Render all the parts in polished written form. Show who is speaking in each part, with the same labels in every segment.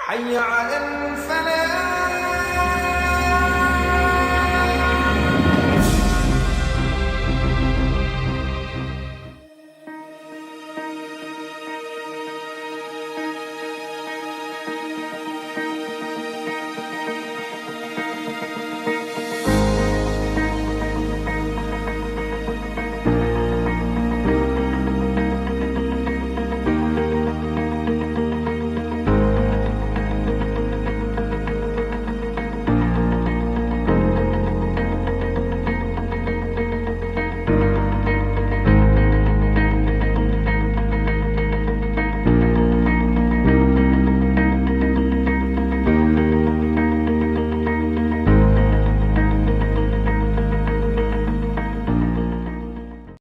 Speaker 1: حي على الفلاح.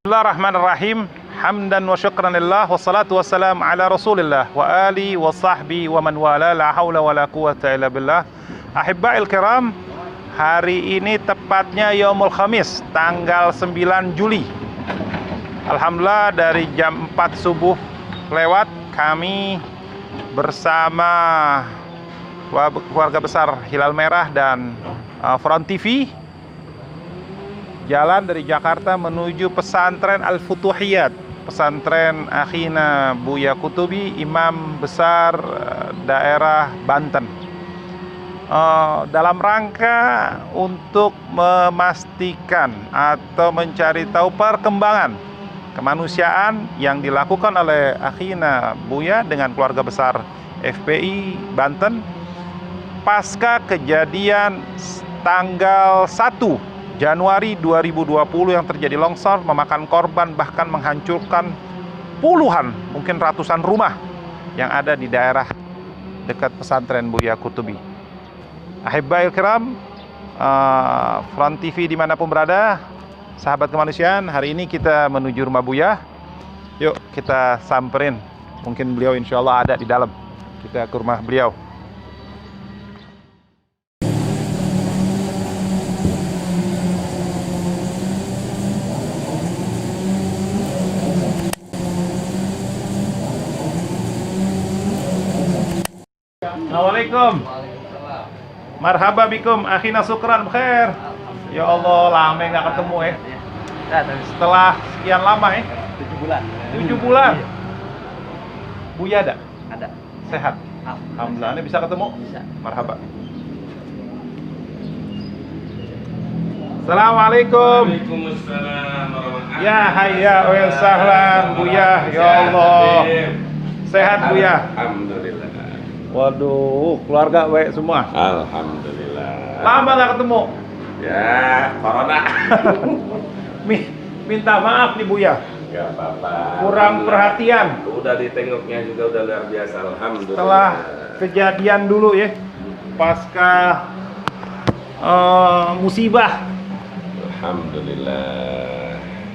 Speaker 2: Bismillahirrahmanirrahim. Hamdan wa syukranillah wassalatu wassalam ala Rasulillah wa ali wa sahbi wa man wala, la haula wa la quwata illa billah. Ahibba'il kiram, hari ini tepatnya Yaumul Khamis, tanggal 9 Juli. Alhamdulillah dari jam 4 subuh lewat kami bersama keluarga besar Hilal Merah dan Front TV jalan dari Jakarta menuju pesantren Al-Futuhiyat, pesantren Akhina Buya Kutubi, imam besar daerah Banten, dalam rangka untuk memastikan atau mencari tahu perkembangan kemanusiaan yang dilakukan oleh Akhina Buya dengan keluarga besar FPI Banten pasca kejadian tanggal 1 Januari 2020 yang terjadi longsor, memakan korban, bahkan menghancurkan puluhan, mungkin ratusan rumah yang ada di daerah dekat pesantren Buya Kutubi. Ahibbail kiram, Front TV dimanapun berada, sahabat kemanusiaan, hari ini kita menuju rumah Buya. Yuk kita samperin, mungkin beliau insya Allah ada di dalam. Kita ke rumah beliau. Assalamualaikum. Marhaba bikum, akhina syukran khair. Ya Allah, lama nggak ketemu ya. Setelah sekian lama ya.
Speaker 3: 7 bulan.
Speaker 2: 7 bulan.
Speaker 3: Iya.
Speaker 2: Buya ada?
Speaker 3: Ada.
Speaker 2: Sehat? Alhamdulillah. Ini bisa ketemu?
Speaker 3: Bisa.
Speaker 2: Marhaba. Assalamualaikum.
Speaker 4: Waalaikumsalam warahmatullahi
Speaker 2: Ya hayya wa sahlan Buya. Ya Allah. Sehat Buya?
Speaker 4: Alhamdulillah.
Speaker 2: Waduh, keluarga baik semua.
Speaker 4: Alhamdulillah.
Speaker 2: Lama nggak ketemu.
Speaker 4: Ya, corona.
Speaker 2: Minta maaf nih Buya.
Speaker 4: Gak apa-apa.
Speaker 2: Kurang perhatian.
Speaker 4: Udah ditengoknya juga udah luar biasa. Alhamdulillah.
Speaker 2: Setelah kejadian dulu ya, pasca musibah.
Speaker 4: Alhamdulillah.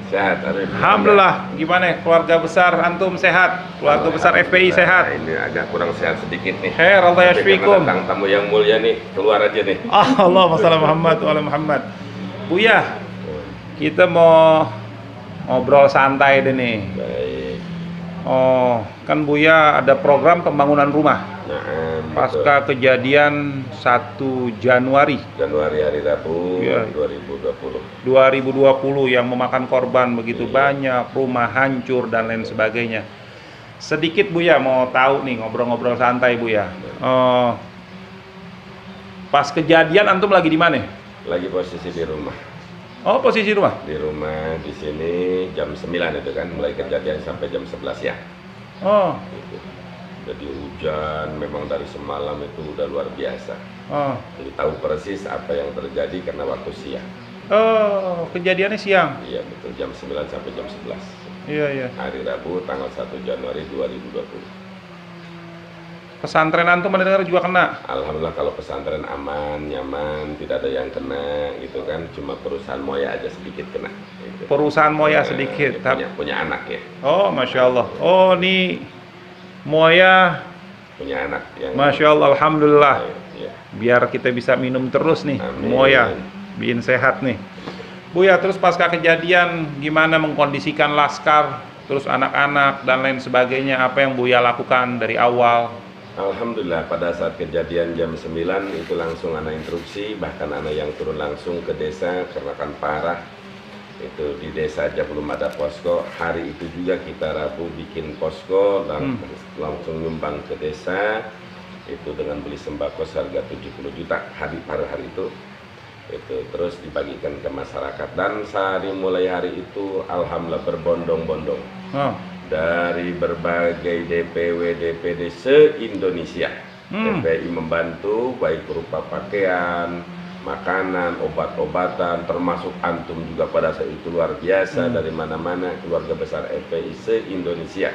Speaker 4: Sehat hari ini.
Speaker 2: Alhamdulillah. Gimana keluarga besar antum sehat? Keluarga besar FPI sehat?
Speaker 4: Ini agak kurang sehat sedikit nih.
Speaker 2: Khair, Allah
Speaker 4: Tapi
Speaker 2: yashfikum.
Speaker 4: karena datang tamu yang mulia nih, keluar aja nih.
Speaker 2: Allah masalah Muhammad wa ala Muhammad. Buya, kita mau ngobrol santai deh nih.
Speaker 4: Baik.
Speaker 2: Oh, kan Buya ada program pembangunan rumah.
Speaker 4: Nah,
Speaker 2: Pasca kejadian 1 Januari
Speaker 4: Januari hari Rabu
Speaker 2: Iya.
Speaker 4: 2020.
Speaker 2: 2020 yang memakan korban begitu banyak, rumah hancur dan lain sebagainya. Sedikit Buya mau tahu nih, ngobrol-ngobrol santai Buya. Pas kejadian antum lagi di mana?
Speaker 4: Lagi posisi di rumah.
Speaker 2: Oh, posisi rumah.
Speaker 4: Di rumah di sini jam 9 itu kan mulai kejadian sampai jam 11 ya.
Speaker 2: Oh,
Speaker 4: Gitu. Jadi hujan memang dari semalam itu udah luar biasa.
Speaker 2: oh,
Speaker 4: Jadi tahu persis apa yang terjadi karena waktu siang.
Speaker 2: oh, kejadiannya siang.
Speaker 4: Iya betul, jam 9 sampai jam 11.
Speaker 2: Iya, iya.
Speaker 4: Hari Rabu tanggal 1 Januari 2020.
Speaker 2: Pesantren antum mendengar juga kena.
Speaker 4: Alhamdulillah kalau pesantren aman, nyaman, tidak ada yang kena gitu kan. Cuma perusahaan Moya aja sedikit kena. Gitu.
Speaker 2: Perusahaan Moya sedikit.
Speaker 4: Punya anak ya.
Speaker 2: Oh, masya Allah. Oh, ini Moya,
Speaker 4: Punya anak yang
Speaker 2: masya Allah, alhamdulillah.
Speaker 4: Ya.
Speaker 2: Biar kita bisa minum terus nih,
Speaker 4: Amin.
Speaker 2: Moya, bikin sehat nih. Buya, terus pasca kejadian gimana mengkondisikan laskar, terus anak-anak dan lain sebagainya, apa yang Buya lakukan dari awal?
Speaker 4: Alhamdulillah pada saat kejadian jam 9 itu langsung anak instruksi, bahkan anak yang turun langsung ke desa karena kan parah. Itu di desa aja belum ada posko. Hari itu juga kita Rabu bikin posko dan langsung nyumbang ke desa. Itu dengan beli sembako seharga 70 juta pada hari itu. Itu terus dibagikan ke masyarakat dan mulai hari itu alhamdulillah berbondong-bondong. Dari berbagai DPW DPD se-Indonesia. FPI membantu baik berupa pakaian, makanan, obat-obatan, termasuk antum juga pada saat itu luar biasa dari mana-mana keluarga besar FPI se-Indonesia,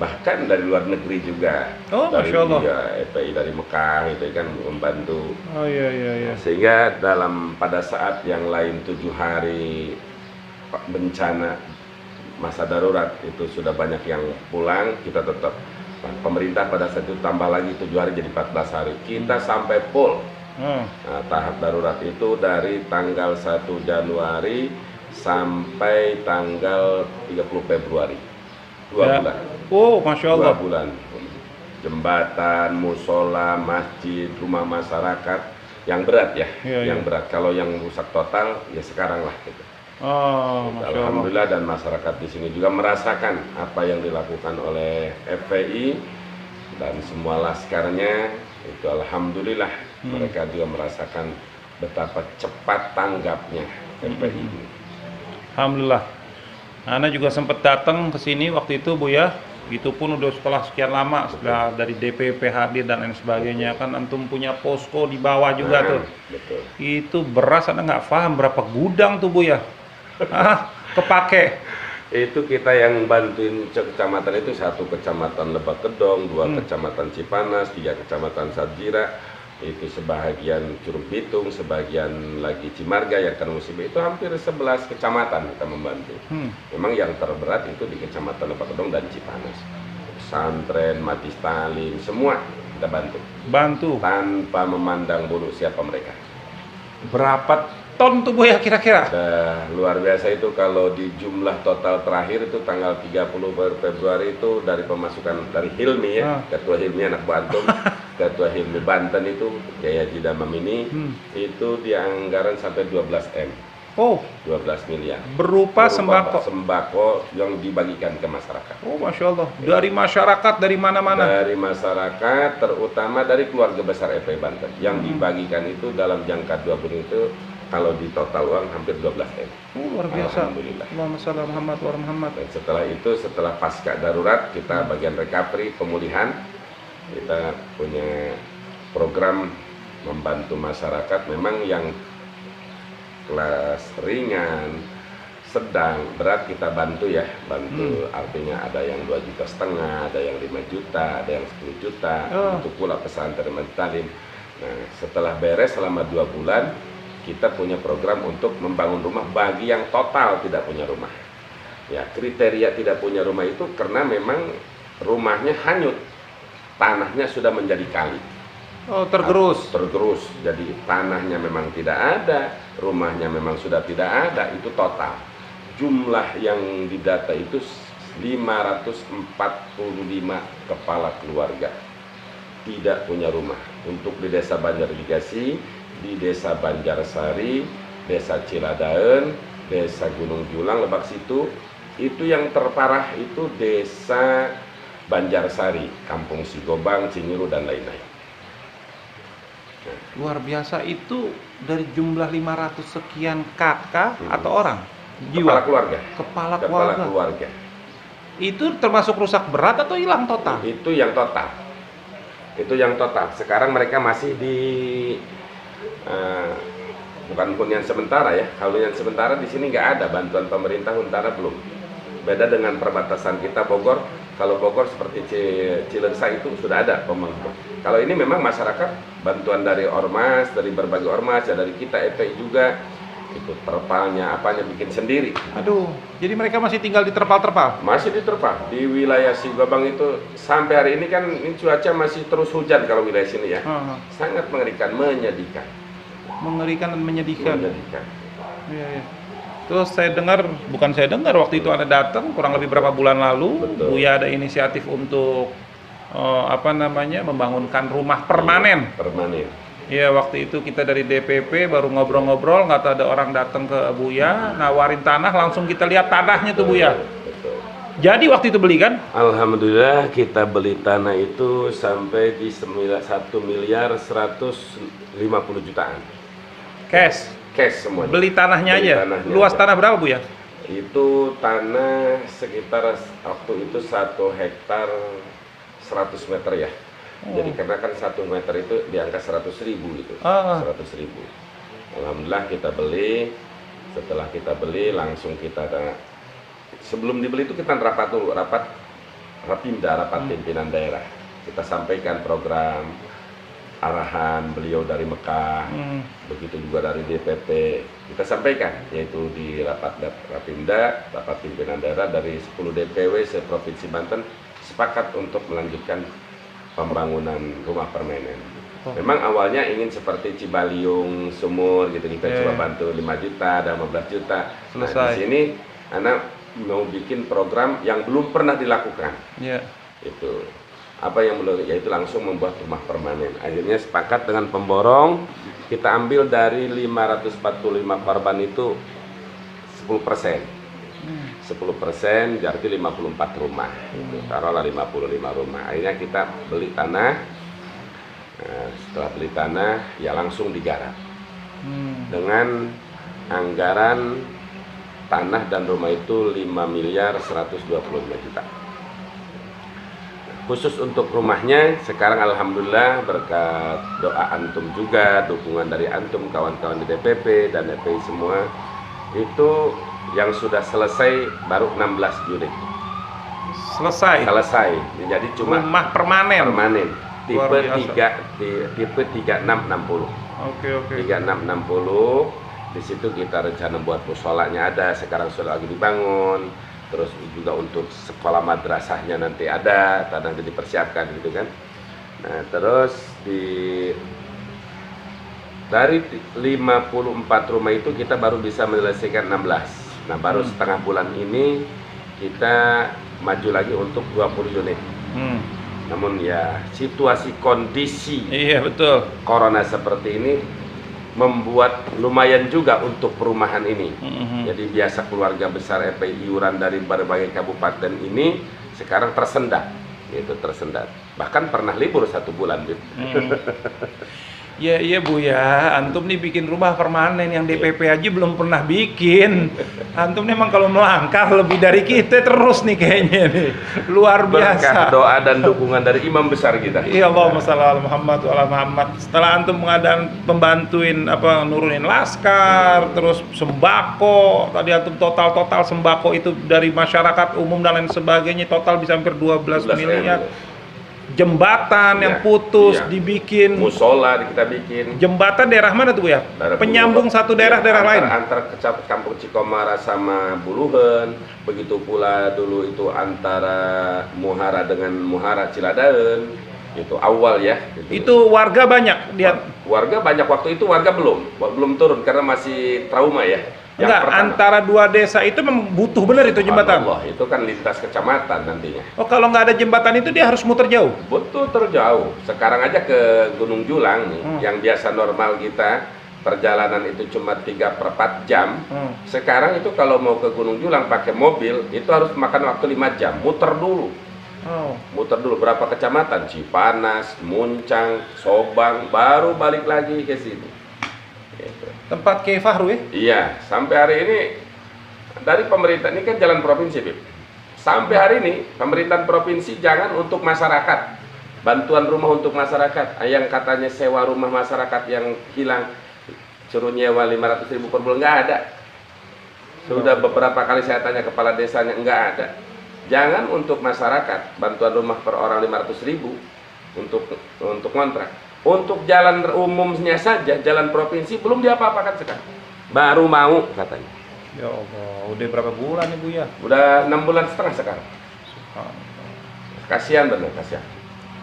Speaker 4: bahkan dari luar negeri juga. Dari
Speaker 2: Masya Allah.
Speaker 4: ya, FPI dari Mekah itu kan membantu.
Speaker 2: Iya.
Speaker 4: Sehingga pada saat yang lain 7 hari bencana masa darurat itu sudah banyak yang pulang, kita tetap pemerintah pada saat itu tambah lagi 7 hari jadi 14 hari kita sampai full. Nah, tahap darurat itu dari tanggal 1 Januari sampai tanggal 30 Februari 2 bulan.
Speaker 2: Masya Allah.
Speaker 4: 2 bulan. Jembatan, musola, masjid, rumah masyarakat yang berat ya, yang berat. Kalau yang rusak total ya sekarang lah gitu.
Speaker 2: Masya Allah.
Speaker 4: Alhamdulillah, dan masyarakat di sini juga merasakan apa yang dilakukan oleh FPI dan semua laskarnya itu alhamdulillah mereka juga merasakan betapa cepat tanggapnya FPI ini.
Speaker 2: Alhamdulillah. Ana juga sempat datang ke sini waktu itu, Bu ya. Itu pun udah setelah sekian lama, setelah dari DPP hadir dan lain sebagainya. Kan antum punya posko di bawah juga tuh.
Speaker 4: Betul.
Speaker 2: Itu beras Anda nggak paham berapa gudang tuh, Bu ya. Kepake.
Speaker 4: Itu kita yang bantuin kecamatan itu 1 kecamatan Lebak Kedong, 2 kecamatan Cipanas, 3 kecamatan Sarjira, itu sebahagian Curug Bitung, sebagian lagi Cimarga yang kena musibah, itu hampir 11 kecamatan kita membantu. Memang yang terberat itu di kecamatan Lebak Kedong dan Cipanas. Pesantren, Majlis Talim, semua kita bantu tanpa memandang bulu siapa mereka.
Speaker 2: Berapa ton tuh Bu ya kira-kira?
Speaker 4: Luar biasa itu kalau di jumlah total terakhir itu tanggal 30 Februari itu dari pemasukan dari Hilmi ya, Ketua Hilmi anak Bantum, Ketua Hilmi Banten itu Jaya Jidamam ini itu dianggaran sampai 12 M. 12 miliar.
Speaker 2: Berupa sembako
Speaker 4: yang dibagikan ke masyarakat.
Speaker 2: Masya Allah. Dari masyarakat dari mana-mana?
Speaker 4: Dari masyarakat, terutama dari keluarga besar FPI Banten. Yang dibagikan itu dalam jangka 2 bulan itu kalau di total uang hampir 12 M.
Speaker 2: Luar biasa.
Speaker 4: Alhamdulillah.
Speaker 2: Allahumma shalli ala Muhammad wa ala Muhammad.
Speaker 4: Dan setelah itu, setelah pasca darurat, kita bagian recovery, pemulihan, kita punya program membantu masyarakat. Memang yang kelas ringan, sedang, berat kita bantu ya, artinya ada yang 2,5 juta, ada yang 5 juta, ada yang 10 juta, itu pula pesantren Majlis Talim. Nah, setelah beres selama 2 bulan, kita punya program untuk membangun rumah bagi yang total tidak punya rumah. Ya, kriteria tidak punya rumah itu karena memang rumahnya hanyut, tanahnya sudah menjadi kali. Tergerus, jadi tanahnya memang tidak ada, rumahnya memang sudah tidak ada, itu total. Jumlah yang didata itu 545 kepala keluarga tidak punya rumah. Untuk di desa Banjarigasi, di desa Banjarsari, desa Ciladaen, desa Gunung Julang, Lebak Situ, itu yang terparah itu desa Banjarsari, Kampung Sigobang, Cinyiru dan lain-lain.
Speaker 2: Luar biasa. Itu dari jumlah 500 sekian kakak atau orang?
Speaker 4: Kepala keluarga.
Speaker 2: Kepala
Speaker 4: keluarga.
Speaker 2: Itu termasuk rusak berat atau hilang total?
Speaker 4: Itu yang total. Sekarang mereka masih di bukan hunian sementara ya. Kalau hunian sementara di sini nggak ada bantuan pemerintah, Huntara belum. Beda dengan perbatasan kita Bogor. Kalau Bogor seperti Cilengsa itu sudah ada pemerintah. Kalau ini memang masyarakat bantuan dari ormas, dari berbagai ormas, ya dari kita FPI juga. Itu terpalnya, apanya bikin sendiri.
Speaker 2: Aduh, jadi mereka masih tinggal di terpal-terpal?
Speaker 4: Masih di terpal. Di wilayah Sigobang itu sampai hari ini kan ini cuaca masih terus hujan kalau wilayah sini ya. Sangat mengerikan, menyedihkan.
Speaker 2: Mengerikan dan menyedihkan.
Speaker 4: Iya.
Speaker 2: Terus waktu itu Anda datang kurang lebih berapa bulan lalu.
Speaker 4: Betul.
Speaker 2: Buya ada inisiatif untuk membangunkan rumah permanen.
Speaker 4: Permanen.
Speaker 2: Iya, waktu itu kita dari DPP baru ngobrol-ngobrol, nggak tahu ada orang datang ke Buya, nawarin tanah, langsung kita lihat tanahnya tuh Buya.
Speaker 4: Betul.
Speaker 2: Jadi waktu itu beli kan?
Speaker 4: Alhamdulillah kita beli tanah itu sampai di 1.150 jutaan.
Speaker 2: Cash.
Speaker 4: Cash semuanya.
Speaker 2: Beli tanahnya
Speaker 4: Beli
Speaker 2: aja.
Speaker 4: tanahnya
Speaker 2: Luas
Speaker 4: aja.
Speaker 2: tanah berapa Buya?
Speaker 4: Itu tanah sekitar waktu itu 1 hektar 100 meter ya. Jadi karena kan 1 meter itu di angka 100.000 gitu. 100.000. Alhamdulillah kita beli. Setelah kita beli langsung kita sebelum dibeli itu kita rapat dulu, rapat pimpinan daerah. Kita sampaikan program arahan beliau dari Mekah, begitu juga dari DPP. Kita sampaikan yaitu di rapat Rapimda, rapat pimpinan daerah dari 10 DPW se-Provinsi Banten sepakat untuk melanjutkan pembangunan rumah permanen. Memang awalnya ingin seperti Cibaliung, Sumur gitu, kita coba bantu 5 juta, ada 15 juta. Nah, di sini anak mau bikin program yang belum pernah dilakukan. Itu apa yang belum, yaitu langsung membuat rumah permanen. Akhirnya sepakat dengan pemborong, kita ambil dari 545 korban itu 10%. 10% berarti 54 rumah. Taruhlah 55 rumah. Akhirnya kita beli tanah. Nah, setelah beli tanah, ya langsung digarap. Dengan anggaran tanah dan rumah itu 5.125 juta. Khusus untuk rumahnya, sekarang alhamdulillah berkat doa antum juga, dukungan dari antum, kawan-kawan di DPP dan DPI semua, itu yang sudah selesai baru 16 unit. Selesai. Jadi cuma
Speaker 2: rumah permanen.
Speaker 4: Tipe 3660.
Speaker 2: Oke.
Speaker 4: 3660. Di situ kita rencana buat musholanya ada, sekarang sudah lagi dibangun. Terus juga untuk sekolah madrasahnya nanti ada, tanah dipersiapkan gitu kan. Nah, terus dari 54 rumah itu kita baru bisa menyelesaikan 16. Nah, baru setengah bulan ini kita maju lagi untuk 20 unit. Namun ya situasi kondisi
Speaker 2: betul.
Speaker 4: Corona seperti ini membuat lumayan juga untuk perumahan ini. Jadi biasa keluarga besar FPI iuran dari berbagai kabupaten ini sekarang tersendat. Bahkan pernah libur 1 bulan.
Speaker 2: Iya Bu ya, antum nih bikin rumah permanen yang DPP aja belum pernah bikin. Antum nih emang kalau melangkah lebih dari kita terus nih kayaknya nih. Luar biasa.
Speaker 4: Berkah doa dan dukungan dari imam besar kita.
Speaker 2: Iya, Allahumma shalli ala Muhammad wa ala Muhammad. Setelah antum membantuin nurunin laskar, terus sembako, tadi antum total sembako itu dari masyarakat umum dan lain sebagainya total bisa hampir 12 miliar. Jembatan yang putus dibikin,
Speaker 4: musola kita bikin.
Speaker 2: Jembatan daerah mana tuh Bu ya? Penyambung satu daerah lain.
Speaker 4: Antar kampung Cikomara sama Buluhen, begitu pula dulu itu antara Muhara dengan Muhara Ciladaen. Itu awal ya.
Speaker 2: Itu warga banyak
Speaker 4: Warga banyak waktu itu, warga belum turun karena masih trauma ya.
Speaker 2: Enggak, antara dua desa itu memang butuh benar itu jembatan.
Speaker 4: Allah, itu kan lintas kecamatan nantinya.
Speaker 2: Oh, kalau nggak ada jembatan itu dia harus muter jauh?
Speaker 4: Betul, terjauh. Sekarang aja ke Gunung Julang nih, yang biasa normal kita perjalanan itu cuma 3/4 jam. Sekarang itu kalau mau ke Gunung Julang pakai mobil itu harus makan waktu 5 jam, muter dulu. Muter dulu berapa kecamatan? Cipanas, Muncang, Sobang, baru balik lagi ke sini.
Speaker 2: Tempat Kiai Fahru ya?
Speaker 4: Iya, sampai hari ini dari pemerintah ini kan jalan provinsi, Bib. Sampai hari ini pemerintahan provinsi jangan untuk masyarakat, bantuan rumah untuk masyarakat. Yang katanya sewa rumah masyarakat yang hilang suruh nyewa 500.000 per bulan, nggak ada. Sudah beberapa kali saya tanya kepala desanya, nggak ada. Jangan untuk masyarakat bantuan rumah per orang 500.000 untuk kontrak. Untuk jalan umumnya saja, jalan provinsi belum diapa-apakan sekarang. Baru mau katanya.
Speaker 2: Ya Allah, udah berapa bulan nih Bu ya?
Speaker 4: Udah 6 bulan setengah sekarang. Kasihan benar,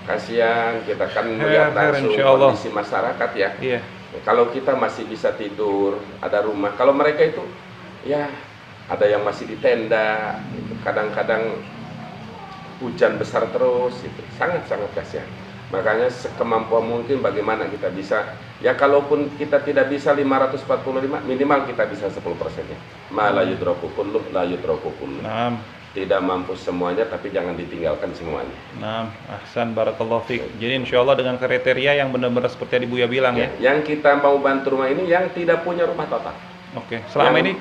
Speaker 4: kasihan kita kan melihat langsung kondisi masyarakat ya.
Speaker 2: Iya.
Speaker 4: Kalau kita masih bisa tidur, ada rumah. Kalau mereka itu ya ada yang masih di tenda. Kadang-kadang hujan besar terus, itu sangat-sangat kasihan. Makanya sekemampuan mungkin bagaimana kita bisa, ya kalaupun kita tidak bisa 545, minimal kita bisa 10%-nya. Ma la yudraku kullu la yudraku kullu. Tidak mampu semuanya, tapi jangan ditinggalkan semuanya.
Speaker 2: Nah, ahsan, barakallahu fiik. Jadi insya Allah dengan kriteria yang benar-benar seperti yang Buya bilang ya.
Speaker 4: Yang kita mau bantu rumah ini yang tidak punya rumah total.
Speaker 2: Oke. Selama ini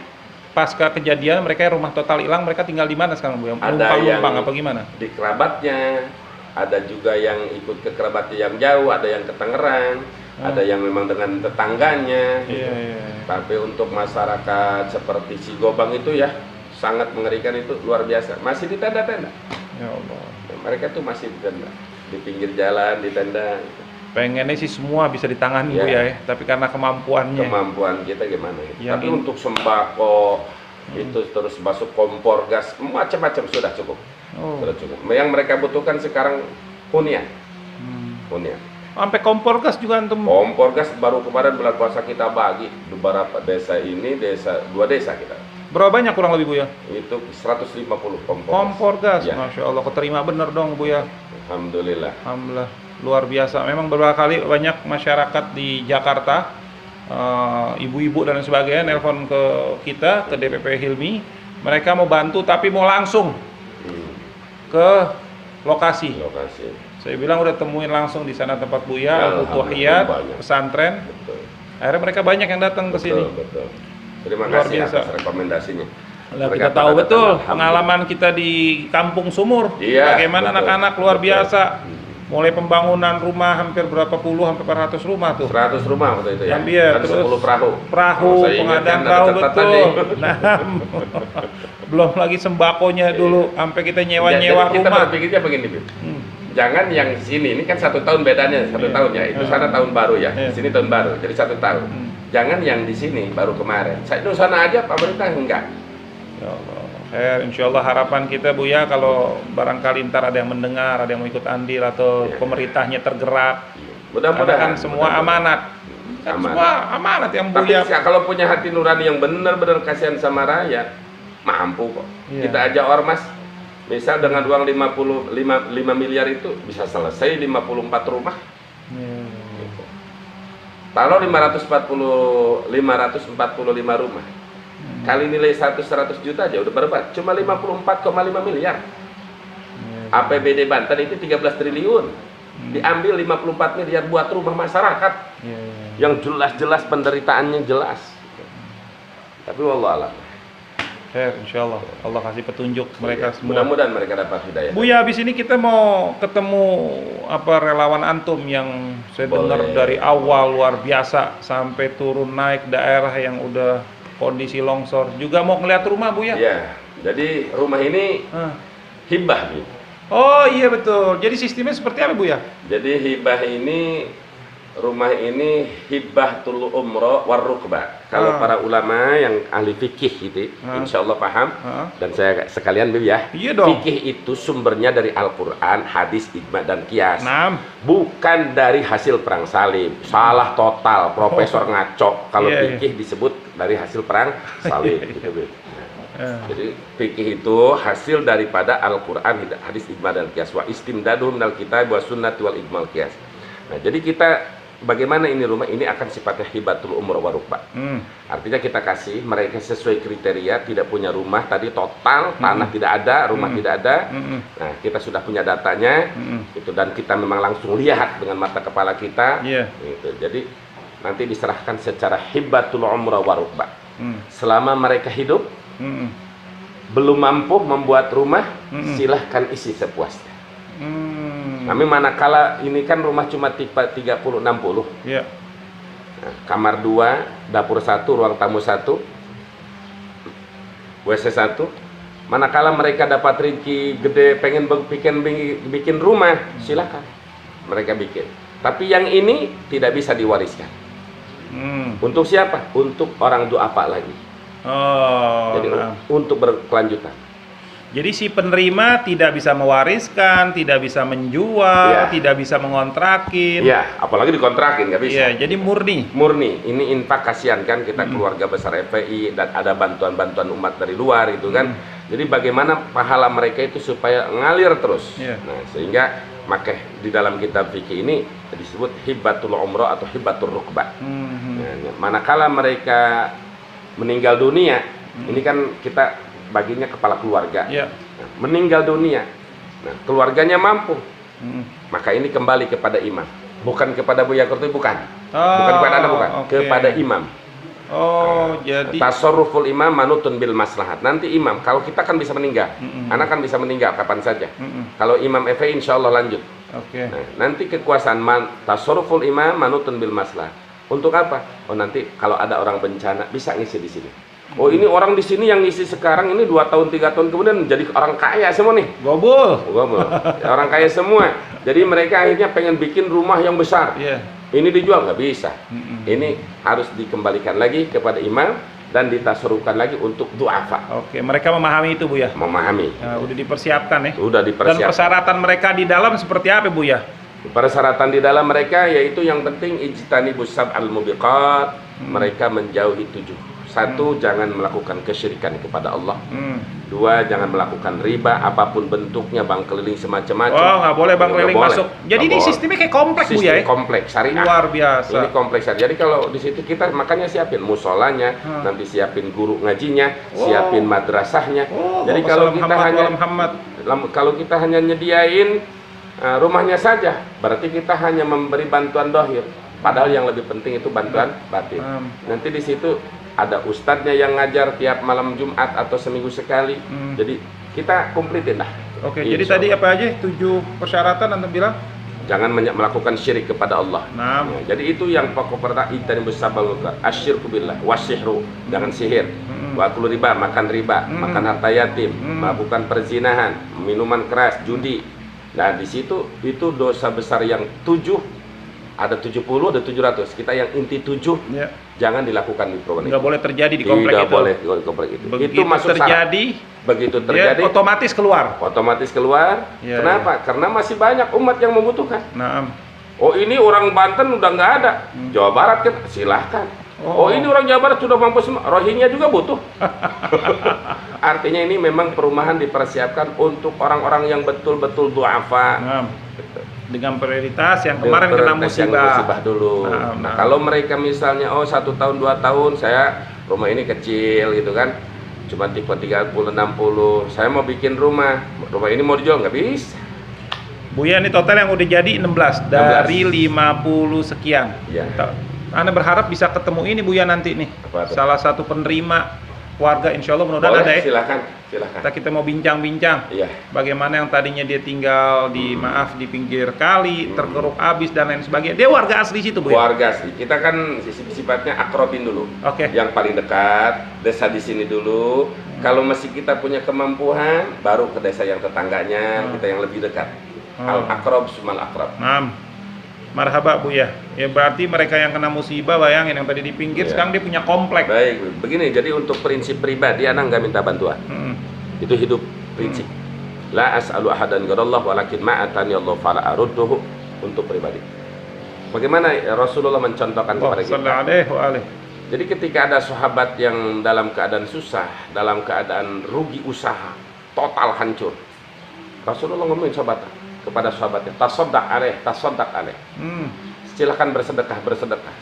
Speaker 2: pasca kejadian mereka yang rumah total hilang, mereka tinggal di mana sekarang, Bu?
Speaker 4: Ada yang
Speaker 2: apa gimana?
Speaker 4: Di kerabatnya, ada juga yang ikut ke kerabatnya yang jauh, ada yang ke Tangerang, ada yang memang dengan tetangganya. Tapi untuk masyarakat seperti Sigobang itu ya sangat mengerikan, itu luar biasa. Masih di tenda-tenda.
Speaker 2: Ya Allah.
Speaker 4: Mereka tuh masih di tenda, di pinggir jalan, di tenda.
Speaker 2: Pengennya sih semua bisa ditangani Bu ya, tapi karena kemampuan
Speaker 4: kita gimana ya. Tapi untuk sembako itu terus masuk kompor gas, macam-macam sudah cukup. Sudah cukup. Yang mereka butuhkan sekarang hunian. Hunian.
Speaker 2: Sampai kompor gas juga antum.
Speaker 4: Kompor gas baru kemarin bulan puasa kita bagi beberapa desa ini, dua desa kita.
Speaker 2: Berapa banyak kurang lebih Bu ya?
Speaker 4: Itu 150
Speaker 2: kompor gas. Ya. Masya Allah, keterima bener dong Bu ya.
Speaker 4: Alhamdulillah.
Speaker 2: Alhamdulillah, luar biasa. Memang beberapa kali banyak masyarakat di Jakarta, ibu-ibu dan sebagainya nelpon ke kita, ke DPP Hilmi. Mereka mau bantu tapi mau langsung ke lokasi. Saya bilang udah temuin langsung di sana tempat Buya, Al-Futuhiyat, pesantren.
Speaker 4: Betul.
Speaker 2: Akhirnya mereka banyak yang datang ke sini.
Speaker 4: Betul. Terima kasih atas rekomendasinya.
Speaker 2: Kita tahu betul pengalaman kita di Kampung Sumur. Bagaimana anak-anak luar biasa. Mulai pembangunan rumah hampir berapa puluh, hampir 400 rumah tuh.
Speaker 4: 100 rumah waktu itu ya.
Speaker 2: Dan
Speaker 4: terus 10 perahu.
Speaker 2: Pengadaan perahu betul. Nah, belum lagi sembakonya dulu, sampai kita nyewa-nyewa rumah.
Speaker 4: Kita berpikirnya begini, jangan yang sini, ini kan 1 tahun bedanya, 1 tahun ya. Itu sana tahun baru ya, di sini tahun baru, jadi 1 tahun. Jangan yang di sini baru kemarin. Saya itu sana aja pemerintah enggak. Ya Allah.
Speaker 2: Insya Allah harapan kita Bu ya, kalau barangkali ntar ada yang mendengar, ada yang mau ikut andil atau pemerintahnya tergerak. Mudah-mudahan kan semua amanat. Semua amanat yang Bu ya.
Speaker 4: Tapi kalau punya hati nurani yang benar-benar kasihan sama rakyat, mampu kok. Kita ajak ormas, misal dengan uang 5 miliar itu bisa selesai 54 rumah. Kalau 545 rumah, kali nilai 100 juta aja udah berapa? Cuma 54,5 miliar. APBD Banten itu 13 triliun. Diambil 54 miliar buat rumah masyarakat. Yang jelas-jelas penderitaannya jelas. Tapi wallah alam.
Speaker 2: Insya Allah, Allah kasih petunjuk mereka semua.
Speaker 4: Mudah-mudahan mereka dapat hidayah.
Speaker 2: Buya, habis ini kita mau ketemu relawan antum yang saya dengar dari awal luar biasa sampai turun naik daerah yang udah kondisi longsor. Juga mau ngeliat rumah Buya?
Speaker 4: Iya. Jadi rumah ini hibah gitu.
Speaker 2: Oh iya betul. Jadi sistemnya seperti apa Buya?
Speaker 4: Jadi hibah ini, rumah ini hibatul umroh warrukbah. Kalau para ulama yang ahli fikih itu, insya Allah paham. Dan saya sekalian ya, fikih itu sumbernya dari Al-Quran, hadis, ijma dan kias. Bukan dari hasil perang salib. Salah total, profesor ngaco. Kalau fikih disebut dari hasil perang salib. Jadi fikih itu hasil daripada Al-Quran, hadis, ijma dan kias. Wa istimdaduhum minal kitab wa sunnati wal ijmal kias. Nah, jadi kita bagaimana ini rumah ini akan sifatnya hibatul umroh warukbah. Artinya kita kasih mereka sesuai kriteria, tidak punya rumah tadi total, tanah tidak ada, rumah tidak ada. Nah, kita sudah punya datanya, itu dan kita memang langsung lihat dengan mata kepala kita. Gitu. Jadi nanti diserahkan secara hibatul umroh warukbah. Selama mereka hidup, belum mampu membuat rumah, silahkan isi sepuasnya. Kami manakala ini kan rumah cuma tipe 30-60. Nah, kamar 2, dapur 1, ruang tamu 1, WC 1. Manakala mereka dapat rezeki gede pengen bikin rumah, silakan mereka bikin. Tapi yang ini tidak bisa diwariskan. Untuk siapa? Untuk orang duafa lagi. Jadi untuk berkelanjutan.
Speaker 2: Jadi si penerima tidak bisa mewariskan, tidak bisa menjual, tidak bisa mengontrakin.
Speaker 4: Apalagi dikontrakin nggak bisa.
Speaker 2: Jadi murni.
Speaker 4: Ini infak, kasihan kan kita keluarga besar FPI dan ada bantuan-bantuan umat dari luar itu kan. Jadi bagaimana pahala mereka itu supaya ngalir terus.
Speaker 2: Iya.
Speaker 4: Nah, sehingga maka di dalam kitab fikih ini disebut hibatul umrah atau hibatul rukbah. Nah, manakala mereka meninggal dunia, ini kan kita baginya kepala keluarga.
Speaker 2: Iya.
Speaker 4: Nah, meninggal dunia, nah, keluarganya mampu, maka ini kembali kepada imam, bukan kepada Buya Kurtubi, bukan kepada anda, bukan, kepada imam.
Speaker 2: Jadi
Speaker 4: Tasarruful imam manutun bil maslahat. Nanti imam, kalau kita kan bisa meninggal, anak kan bisa meninggal kapan saja. Kalau imam FPI insya Allah lanjut. Nah, nanti kekuasaan tasarruful imam manutun bil maslahat. Untuk apa? Oh, nanti kalau ada orang bencana bisa ngisi di sini. Oh, ini orang di sini yang ngisi sekarang ini 2 tahun 3 tahun kemudian jadi orang kaya semua nih. Gobul. Orang kaya semua. Jadi mereka akhirnya pengen bikin rumah yang besar. Ini dijual nggak bisa. Ini harus dikembalikan lagi kepada imam dan ditasarufkan lagi untuk du'afa.
Speaker 2: Mereka memahami itu, Bu ya?
Speaker 4: Memahami.
Speaker 2: Udah dipersiapkan ya?
Speaker 4: Udah dipersiapkan.
Speaker 2: Dan persyaratan mereka di dalam seperti apa, Bu ya?
Speaker 4: Persyaratan di dalam mereka yaitu yang penting ijtanibus sab'al mubiqat, mereka menjauhi 7. 1, jangan melakukan kesyirikan kepada Allah. 2, jangan melakukan riba apapun bentuknya, bank keliling semacam-macam.
Speaker 2: Nggak boleh bank keliling masuk. Jadi ini sistemnya kayak kompleks, Bu ya?
Speaker 4: Sistem kompleks syariah.
Speaker 2: Luar biasa.
Speaker 4: Ini kompleks syariah. Jadi kalau di situ kita makanya siapin musolanya, nanti siapin guru ngajinya, siapin madrasahnya. Jadi kalau kita hanya nyediain rumahnya saja, berarti kita hanya memberi bantuan dohir. Padahal yang lebih penting itu bantuan batin. Nanti di situ ada ustadznya yang ngajar tiap malam Jumat atau seminggu sekali. Jadi kita komplitin lah.
Speaker 2: Jadi tadi apa aja 7 persyaratan Anda bilang?
Speaker 4: Jangan melakukan syirik kepada Allah. Jadi itu yang pokok pertama, itanibus sabal asyirku billah, wasihru, jangan sihir. Wa aklu riba, makan riba, makan harta yatim, melakukan perzinahan, minuman keras, judi. Nah, di situ itu dosa besar yang 7. Ada 70, ada 700. Kita yang inti 7, jangan dilakukan di perumahan.
Speaker 2: Nggak boleh terjadi di komplek itu.
Speaker 4: Tidak boleh di komplek itu.
Speaker 2: Begitu
Speaker 4: itu masuk
Speaker 2: terjadi,
Speaker 4: begitu terjadi,
Speaker 2: otomatis keluar.
Speaker 4: Otomatis keluar. Kenapa? Karena masih banyak umat yang membutuhkan. Oh, ini orang Banten udah nggak ada. Jawa Barat kan, silahkan. Oh, ini orang Jawa Barat sudah mampu semua. Rohingya juga butuh. Artinya ini memang perumahan dipersiapkan untuk orang-orang yang betul-betul du'afa.
Speaker 2: Dengan prioritas yang kemarin kena musibah
Speaker 4: dulu. Nah, kalau mereka misalnya 1 tahun 2 tahun saya rumah ini kecil gitu kan, cuma tipe 30 60, saya mau bikin rumah ini mau dijual nggak bisa.
Speaker 2: Buya, ini total yang udah jadi 16 dari 50 sekian. Anda berharap bisa ketemu ini, Buya, nanti nih salah satu penerima warga, insya Allah mudah-mudahan ada ya.
Speaker 4: Silakan.
Speaker 2: Kita mau bincang-bincang. Bagaimana yang tadinya dia tinggal di di pinggir kali, tergeruk habis dan lain sebagainya. Dia warga asli situ, Bu.
Speaker 4: Warga asli. Kita kan sifatnya akrobin dulu. Yang paling dekat, desa di sini dulu. Kalau masih kita punya kemampuan, baru ke desa yang tetangganya, kita yang lebih dekat. Al akrob sumal akrob.
Speaker 2: Marhaba, Bu ya. Ya berarti mereka yang kena musibah, bayangin yang tadi di pinggir, sekarang dia punya komplek.
Speaker 4: Baik, begini, jadi untuk prinsip pribadi anak nggak minta bantuan. Itu hidup prinsip. La as'alu ahadan ghirallah walakin ma'atani Allah fala arudduhu, untuk pribadi. Bagaimana Rasulullah mencontohkan kepada kita? Jadi ketika ada sahabat yang dalam keadaan susah, dalam keadaan rugi usaha, total hancur, Rasulullah ngomongin kepada sahabatnya, tasaddaq alaih. Silahkan bersedekah.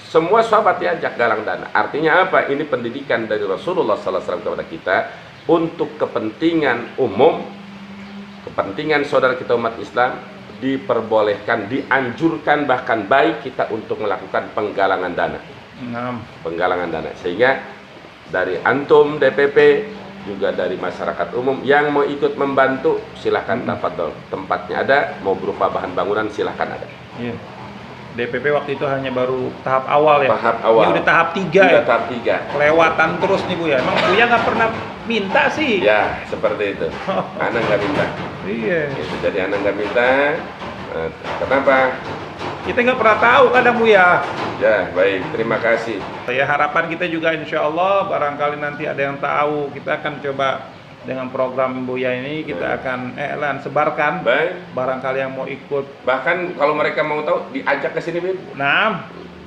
Speaker 4: Semua sahabat diajak galang dana. Artinya apa? Ini pendidikan dari Rasulullah SAW kepada kita untuk kepentingan umum, kepentingan saudara kita umat Islam, diperbolehkan, dianjurkan, bahkan baik kita untuk melakukan penggalangan dana. Sehingga dari antum DPP, juga dari masyarakat umum yang mau ikut membantu, silahkan tafadhol. Tempatnya ada, mau berupa bahan bangunan silahkan ada.
Speaker 2: DPP waktu itu hanya baru tahap awal ya?
Speaker 4: Tahap awal.
Speaker 2: Ini udah tahap 3 ya?
Speaker 4: Tahap 3.
Speaker 2: Kelewatan terus nih, Bu ya? Emang Buya nggak pernah minta sih?
Speaker 4: Ya, seperti itu. Anak nggak minta. Jadi anak nggak minta. Kenapa?
Speaker 2: Kita nggak pernah tahu kadang, Bu ya.
Speaker 4: Ya, baik. Terima kasih.
Speaker 2: Ya, harapan kita juga insya Allah barangkali nanti ada yang tahu, kita akan coba dengan program Buya ini, kita akan sebarkan.
Speaker 4: Baik.
Speaker 2: Barangkali yang mau ikut.
Speaker 4: Bahkan kalau mereka mau tahu, diajak ke sini, Bib.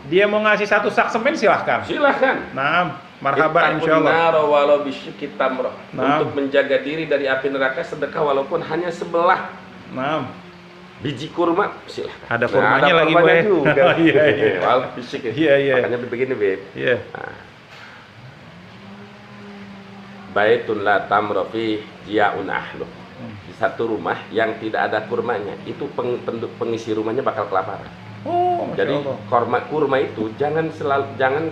Speaker 2: Dia mau ngasih 1 sak semen silahkan.
Speaker 4: Silahkan.
Speaker 2: Marhaban insyaallah.
Speaker 4: Ittaqun nar walau bisyikki tamrah.
Speaker 2: Nah.
Speaker 4: Untuk menjaga diri dari api neraka sedekah walaupun hanya sebelah
Speaker 2: Nah,
Speaker 4: biji kurma, silahkan.
Speaker 2: ada kurmanya
Speaker 4: ada
Speaker 2: lagi,
Speaker 4: kurmanya
Speaker 2: Boy.
Speaker 4: juga.
Speaker 2: Oh, iya, iya.
Speaker 4: Walau bisyik.
Speaker 2: Iya.
Speaker 4: Makanya begini, Beb.
Speaker 2: Iya.
Speaker 4: Nah. Baitun la tamra fi jia'un ahlu. Di satu rumah yang tidak ada kurmanya, itu pengisi rumahnya bakal kelaparan.
Speaker 2: Oh, Masya
Speaker 4: Jadi
Speaker 2: Allah.
Speaker 4: kurma itu jangan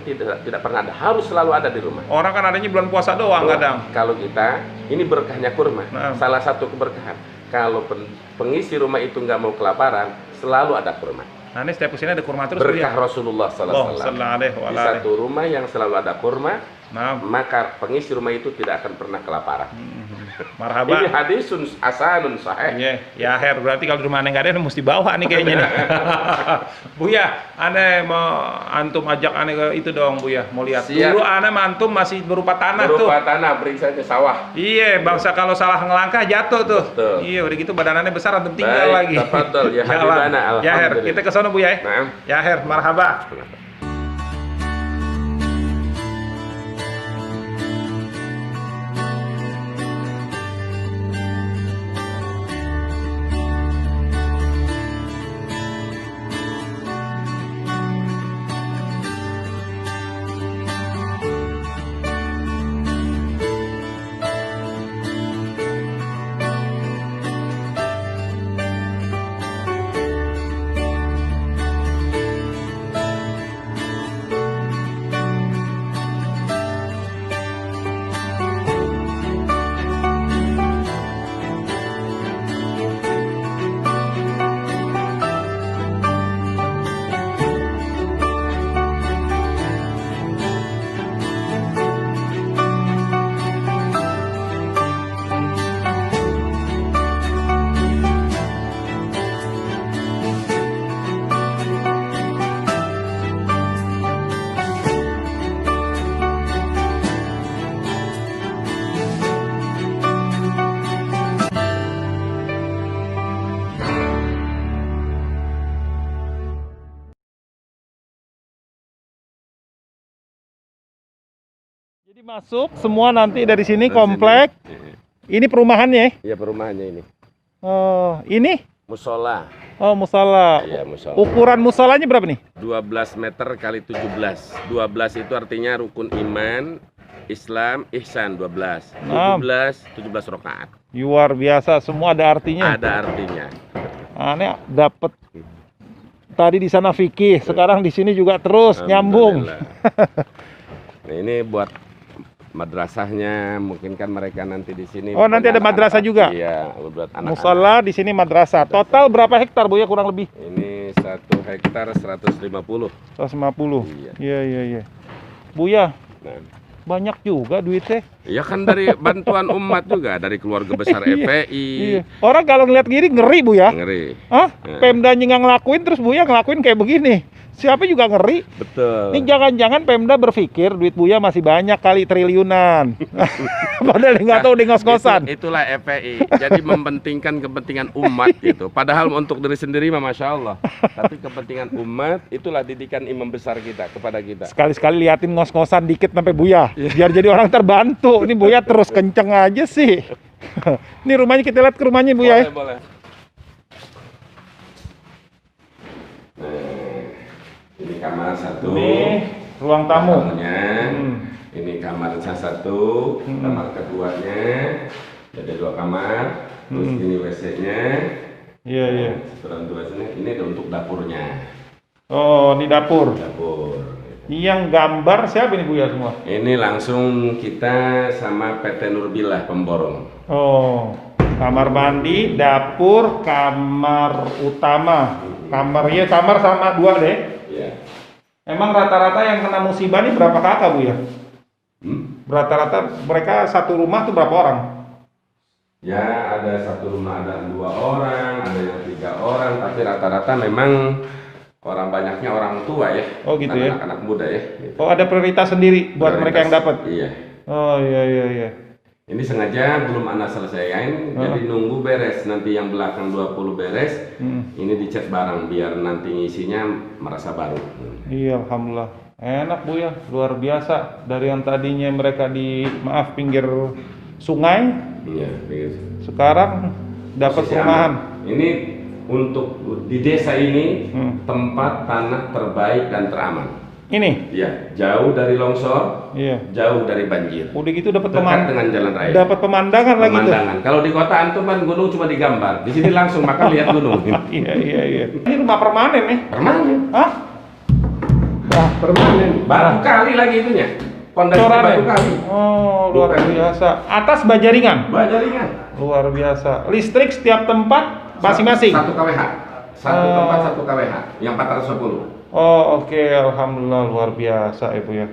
Speaker 4: tidak pernah ada, harus selalu ada di rumah.
Speaker 2: Orang kan adanya bulan puasa doang kadang.
Speaker 4: Kalau kita, ini berkahnya kurma.
Speaker 2: Nah.
Speaker 4: Salah satu keberkahan. Kalau pengisi rumah itu nggak mau kelaparan, selalu ada kurma.
Speaker 2: Nah, ini setiap kesini ada kurma terus.
Speaker 4: Berkah
Speaker 2: Bu, ya?
Speaker 4: Rasulullah
Speaker 2: Oh,
Speaker 4: SAW. Di
Speaker 2: Alaihi.
Speaker 4: satu rumah yang selalu ada kurma,
Speaker 2: Nah,
Speaker 4: maka pengisi rumah itu tidak akan pernah kelaparan.
Speaker 2: marhaba.
Speaker 4: Ini hadisun asanun sahih.
Speaker 2: Iya, ya Her, berarti kalau di rumah aneh nggak ada, mesti bawa nih kayaknya nih. Buya, aneh mau antum ajak aneh ke itu dong, Buya. Mau lihat.
Speaker 4: Siap.
Speaker 2: Dulu aneh sama antum masih berupa tanah tuh.
Speaker 4: Berupa tanah, periksanya sawah.
Speaker 2: Iya, bangsa kalau salah ngelangkah jatuh tuh.
Speaker 4: Betul.
Speaker 2: Iya, udah gitu badan aneh besar antum tinggal
Speaker 4: Baik,
Speaker 2: lagi.
Speaker 4: tafadhol, ya
Speaker 2: Jalan.
Speaker 4: habibana,
Speaker 2: Ya Her,
Speaker 4: alhamdulillah.
Speaker 2: kita ke sono Buya.
Speaker 4: Nah.
Speaker 2: Ya Her, marhaba. Jadi masuk semua nanti dari sini komplek. Ini perumahannya.
Speaker 4: Iya, perumahannya ini.
Speaker 2: Oh, ini?
Speaker 4: Musola.
Speaker 2: Oh, musola.
Speaker 4: Iya, musola.
Speaker 2: Ukuran musolanya berapa nih?
Speaker 4: 12 meter kali 17. 12 itu artinya rukun iman, Islam, ihsan 12. 17 rakaat.
Speaker 2: Luar biasa, semua ada artinya.
Speaker 4: Ada artinya.
Speaker 2: Aneh dapat tadi di sana fikih, sekarang di sini juga terus nyambung.
Speaker 4: Alhamdulillah. Nah, ini buat madrasahnya, mungkin kan mereka nanti di sini.
Speaker 2: Oh, nanti ada madrasah juga?
Speaker 4: Iya, buat anak-anak.
Speaker 2: Musola di sini madrasah. Total berapa hektar Bu ya kurang lebih?
Speaker 4: Ini 1 hektar 150.
Speaker 2: 150.
Speaker 4: Iya.
Speaker 2: Iya. Buya,
Speaker 4: Nah,
Speaker 2: banyak juga duitnya.
Speaker 4: ya kan dari bantuan umat juga, dari keluarga besar FPI.
Speaker 2: Iya. Orang kalau ngeliat gini ngeri Bu ya.
Speaker 4: Ngeri.
Speaker 2: Hah?
Speaker 4: Nah.
Speaker 2: Pemdanya nggak ngelakuin terus Buya ngelakuin kayak begini. Siapa juga ngeri.
Speaker 4: Betul.
Speaker 2: Ini jangan-jangan Pemda berpikir duit Buya masih banyak kali triliunan. Padahal nggak tahu di ngos-ngosan.
Speaker 4: Itulah FPI. Jadi mempentingkan kepentingan umat gitu. Padahal untuk diri sendiri mah Masya Allah. Tapi kepentingan umat itulah didikan imam besar kita kepada kita.
Speaker 2: Sekali-sekali liatin ngos-ngosan dikit sampai Buya. Biar jadi orang terbantu. Ini Buya terus kenceng aja sih. Ini rumahnya, kita lihat ke rumahnya Buya.
Speaker 4: Boleh, boleh. Ini kamar satu.
Speaker 2: Ini ruang tamu.
Speaker 4: Tamunya. Ini kamar satu. Kamar keduanya. Jadi 2 kamar. Terus ini WC-nya.
Speaker 2: Iya.
Speaker 4: Setelah 2 sini. Ini untuk dapurnya.
Speaker 2: Oh, ini dapur.
Speaker 4: Dapur.
Speaker 2: Yang gambar siapa ini Buya semua?
Speaker 4: Ini langsung kita sama PT Nurbillah pemborong.
Speaker 2: Oh, kamar mandi, dapur, kamar utama. Kamar sama 2 deh.
Speaker 4: Ya.
Speaker 2: Emang rata-rata yang kena musibah ini berapa kakak Bu ya? Rata-rata mereka satu rumah tuh berapa orang?
Speaker 4: Ya, ada satu rumah ada 2 orang, ada yang 3 orang, tapi rata-rata memang orang banyaknya orang tua ya.
Speaker 2: Oh, gitu ya?
Speaker 4: Anak-anak muda ya. Gitu.
Speaker 2: Oh, ada prioritas sendiri buat mereka yang dapat.
Speaker 4: Iya.
Speaker 2: Oh, iya.
Speaker 4: Ini sengaja belum anak selesaiin, jadi nunggu beres. Nanti yang belakang 20 beres, ini dicat barang biar nanti ngisinya merasa baru.
Speaker 2: Iya, alhamdulillah. Enak Bu ya, luar biasa. Dari yang tadinya mereka di pinggir sungai,
Speaker 4: Iya, begitu.
Speaker 2: sekarang dapat
Speaker 4: Posisi
Speaker 2: perumahan.
Speaker 4: aman. Ini untuk di desa ini tempat tanah terbaik dan teraman.
Speaker 2: Ini,
Speaker 4: Iya, jauh dari longsor,
Speaker 2: iya.
Speaker 4: jauh dari banjir.
Speaker 2: Udah gitu dapat
Speaker 4: Dekat dengan jalan raya.
Speaker 2: dapat pemandangan lagi tuh.
Speaker 4: Pemandangan. Kalau di kota antum kan gunung cuma digambar. Di sini langsung makan lihat gunung.
Speaker 2: Iya, iya, iya. Ini rumah permanen nih.
Speaker 4: Permanen.
Speaker 2: Hah? Wah,
Speaker 4: Permanen. Batu kali lagi itunya. Pondasinya
Speaker 2: coran
Speaker 4: batu
Speaker 2: ya?
Speaker 4: kali.
Speaker 2: Oh, luar
Speaker 4: Bukan.
Speaker 2: biasa. Atas baja ringan.
Speaker 4: Baja ringan.
Speaker 2: Luar biasa. Listrik setiap tempat masing-masing.
Speaker 4: 1 kWh. Satu tempat 1 kWh. Yang 410.
Speaker 2: Oh, oke. Alhamdulillah, luar biasa ya Bu ya.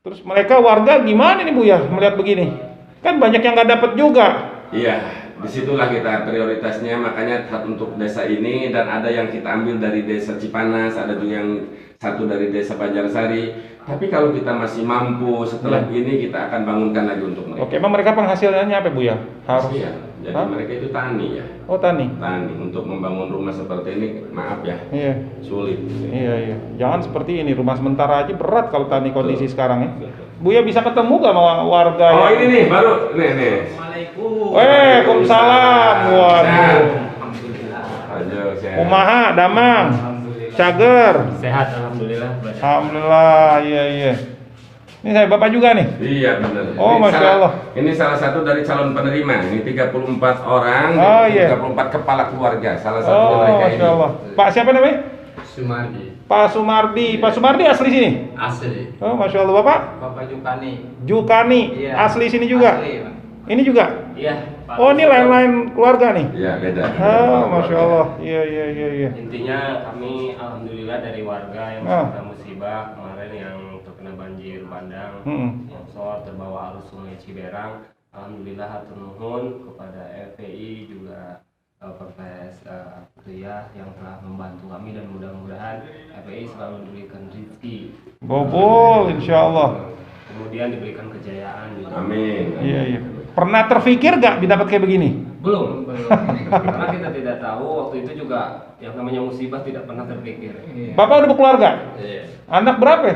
Speaker 2: Terus mereka warga gimana nih Bu ya melihat begini? Kan banyak yang nggak dapat juga.
Speaker 4: Iya, disitulah kita prioritasnya. Makanya untuk desa ini, dan ada yang kita ambil dari desa Cipanas, ada juga yang satu dari desa Banjarsari. Tapi kalau kita masih mampu setelah ini, kita akan bangunkan lagi untuk mereka.
Speaker 2: Oke, emang mereka penghasilannya apa Bu ya? Harus.
Speaker 4: Iya, jadi mereka itu tani ya.
Speaker 2: Oh, tani.
Speaker 4: Tani untuk membangun rumah seperti ini, maaf ya,
Speaker 2: Iya.
Speaker 4: sulit.
Speaker 2: Iya, iya. Jangan seperti ini, rumah sementara aja berat kalau tani kondisi sekarang ya. Bu ya bisa ketemu gak sama warga
Speaker 4: Oh
Speaker 2: yang...
Speaker 4: ini nih, baru nih.
Speaker 2: Waalaikumsalam. Waduh.
Speaker 4: Ayo, saya.
Speaker 2: Kumaha, damang, cager.
Speaker 3: Sehat alhamdulillah.
Speaker 2: Alhamdulillah, iya, iya. Ini saya bapak juga nih.
Speaker 4: Iya benar.
Speaker 2: Oh,
Speaker 4: Ini
Speaker 2: Masya Allah.
Speaker 4: Ini salah satu dari calon penerima. Ini 34 orang,
Speaker 2: Oh, iya.
Speaker 4: 34 kepala keluarga. Salah satu
Speaker 2: Oh,
Speaker 4: mereka ini.
Speaker 2: Masya Allah. Pak siapa namanya?
Speaker 3: Sumardi
Speaker 2: Pak Sumardi. Pak Sumardi asli sini?
Speaker 3: asli.
Speaker 2: Oh, Masya Allah. Bapak?
Speaker 3: Bapak Jukani.
Speaker 2: Jukani.
Speaker 3: Iya.
Speaker 2: Asli sini juga?
Speaker 3: Asli, Pak.
Speaker 2: Ini juga?
Speaker 3: Iya. Pak.
Speaker 2: Oh, ini lain-lain keluarga nih?
Speaker 4: Iya beda.
Speaker 2: Oh, Masya Allah. Iya, iya, iya, iya.
Speaker 5: Intinya kami alhamdulillah dari warga yang
Speaker 2: Ah.
Speaker 5: terkena musibah kemarin yang terkena banjir bandang, longsor terbawa arus sungai Ciberang. Alhamdulillah hatur nuhun kepada FPI juga Perpes Ria yang telah membantu kami, dan mudah-mudahan FPI selalu diberikan rezeki.
Speaker 2: Bobol, insya Allah.
Speaker 5: Kemudian diberikan kejayaan juga.
Speaker 4: Amin.
Speaker 2: Iya, iya. Pernah terpikir gak didapat kayak begini?
Speaker 5: Belum. Karena kita tidak tahu waktu itu juga yang namanya musibah tidak pernah terpikir.
Speaker 2: Bapak udah berkeluarga?
Speaker 3: Iya.
Speaker 2: Anak berapa?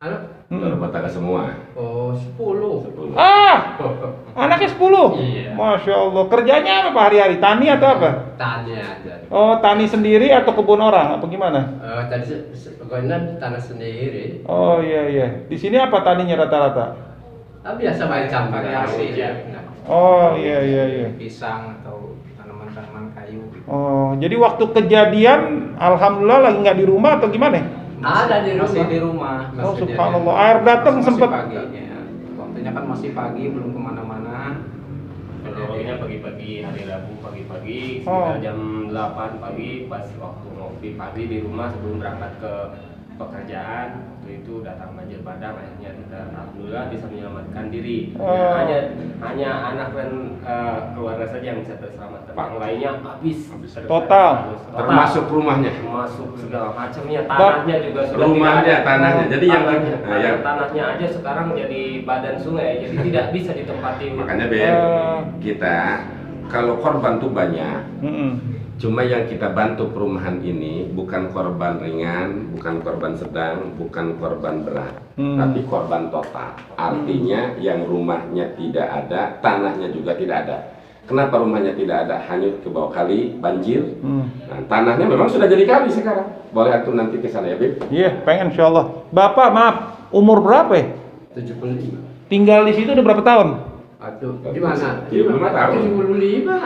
Speaker 3: Anak?
Speaker 4: Berumah tangga semua.
Speaker 3: Oh, 10.
Speaker 4: 10.
Speaker 2: Ah, anaknya 10?
Speaker 3: Iya.
Speaker 2: Masya Allah. Kerjanya apa Pak hari-hari? Tani atau apa?
Speaker 3: Tani aja.
Speaker 2: Oh, tani sendiri atau kebun orang? Apa gimana?
Speaker 3: Tadi pokoknya tanah sendiri.
Speaker 2: Oh iya, iya. Di sini apa taninya rata-rata?
Speaker 3: Biasa macam variasi ya.
Speaker 2: Oh iya, iya, iya.
Speaker 3: Pisang atau tanaman-tanaman kayu.
Speaker 2: Oh, jadi waktu kejadian Alhamdulillah lagi nggak di rumah atau gimana?
Speaker 3: Ada di rumah.
Speaker 5: Masih di rumah.
Speaker 2: Oh subhanallah, air datang
Speaker 3: Masih
Speaker 2: sempet.
Speaker 3: pagi. Ya. Waktunya kan masih pagi, belum kemana-mana.
Speaker 5: Kejadiannya pagi-pagi hari Rabu pagi-pagi
Speaker 2: Oh.
Speaker 5: sekitar jam 8 pagi pas waktu ngopi pagi di rumah sebelum berangkat ke pekerjaan. Waktu itu datang banjir bandang, akhirnya kita alhamdulillah bisa menyelamatkan diri.
Speaker 2: Oh.
Speaker 5: Hanya anak dan keluarga saja yang bisa terselamatkan. Yang lainnya habis.
Speaker 2: Total.
Speaker 4: Termasuk rumahnya.
Speaker 5: Termasuk segala macamnya, tanahnya juga sudah
Speaker 4: Rumahnya,
Speaker 5: tidak ada.
Speaker 4: tanahnya. Jadi yang
Speaker 5: tanahnya,
Speaker 4: yang
Speaker 5: tanahnya aja sekarang jadi badan sungai, jadi tidak bisa ditempati.
Speaker 4: makanya kita kalau korban tuh banyak. Cuma yang kita bantu perumahan ini bukan korban ringan, bukan korban sedang, bukan korban berat, tapi korban total. Artinya yang rumahnya tidak ada, tanahnya juga tidak ada. Kenapa rumahnya tidak ada? Hanyut ke bawah kali, banjir. Nah, tanahnya memang sudah jadi kali sekarang. Boleh antum nanti ke sana ya, Bib?
Speaker 2: Iya, pengen insya Allah. Bapak maaf, umur berapa ya?
Speaker 3: 75.
Speaker 2: Tinggal di situ udah berapa tahun?
Speaker 3: Aduh, di mana?
Speaker 4: 75 tahun.
Speaker 3: 75.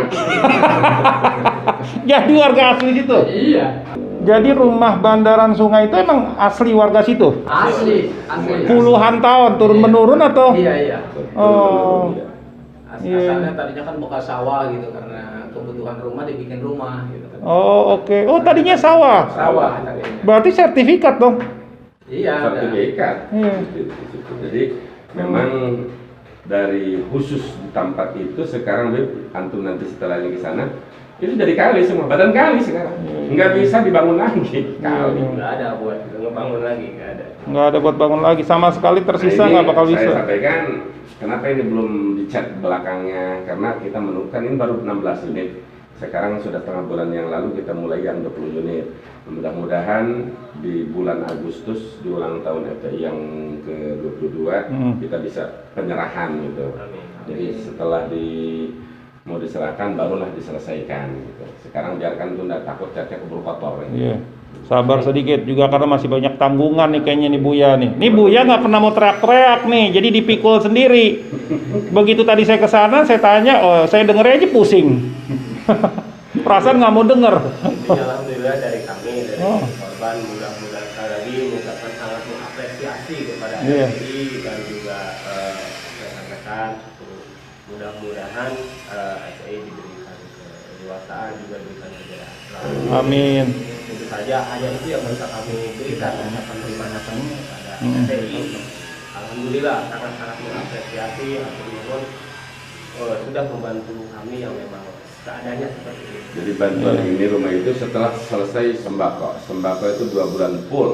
Speaker 2: Jadi warga asli situ?
Speaker 3: Iya.
Speaker 2: Jadi rumah bandaran sungai itu emang asli warga situ?
Speaker 3: Asli.
Speaker 2: Puluhan tahun turun-menurun atau?
Speaker 3: Iya.
Speaker 2: Oh. Iya.
Speaker 3: Asalnya tadinya kan bekas sawah gitu, karena kebutuhan rumah dibikin rumah gitu.
Speaker 2: Oh oke. Oh tadinya sawah?
Speaker 3: Sawah tadinya.
Speaker 2: Berarti sertifikat dong?
Speaker 3: Iya. ada.
Speaker 4: Sertifikat.
Speaker 2: Iya.
Speaker 4: Jadi memang dari khusus di tempat itu sekarang Bib, antum nanti setelah ini ke sana itu jadi kali semua, badan kali sekarang. Nggak bisa dibangun lagi kali.
Speaker 5: Nggak ada buat ngebangun lagi, nggak ada.
Speaker 2: Nggak ada buat bangun lagi, sama sekali tersisa
Speaker 4: Nah, ini
Speaker 2: nggak bakal
Speaker 4: saya
Speaker 2: bisa.
Speaker 4: sampaikan Kenapa ini belum dicat belakangnya? Karena kita menemukan ini baru 16 unit. Sekarang sudah setengah bulan yang lalu kita mulai yang 20 unit. Mudah-mudahan di bulan Agustus di ulang tahun FPI yang ke-22 kita bisa penyerahan gitu. Jadi setelah mau diserahkan barulah diselesaikan gitu. Sekarang biarkan tunda, takut catnya keburu kotor.
Speaker 2: Iya. Sabar sedikit juga karena masih banyak tanggungan nih kayaknya nih Buya nih. Nih Buya nggak pernah mau teriak-teriak nih, jadi dipikul sendiri. Begitu tadi saya ke sana, saya tanya, oh saya denger aja pusing. Perasaan nggak mau denger.
Speaker 5: Alhamdulillah dari kami, dari korban, mudah-mudahan sekali lagi mengucapkan sangat mengapresiasi kepada FPI dan juga rekan-rekan. Mudah-mudahan FPI diberikan kedewasaan, juga diberikan kejayaan.
Speaker 2: Amin.
Speaker 5: Tentu saja hanya itu yang bisa kami berikan ucapan terima kasih kepada FPI. Alhamdulillah sangat-sangat mengapresiasi, atur sudah membantu kami yang memang keadaannya seperti ini.
Speaker 4: Jadi bantuan ini rumah itu setelah selesai sembako. Sembako itu 2 bulan full.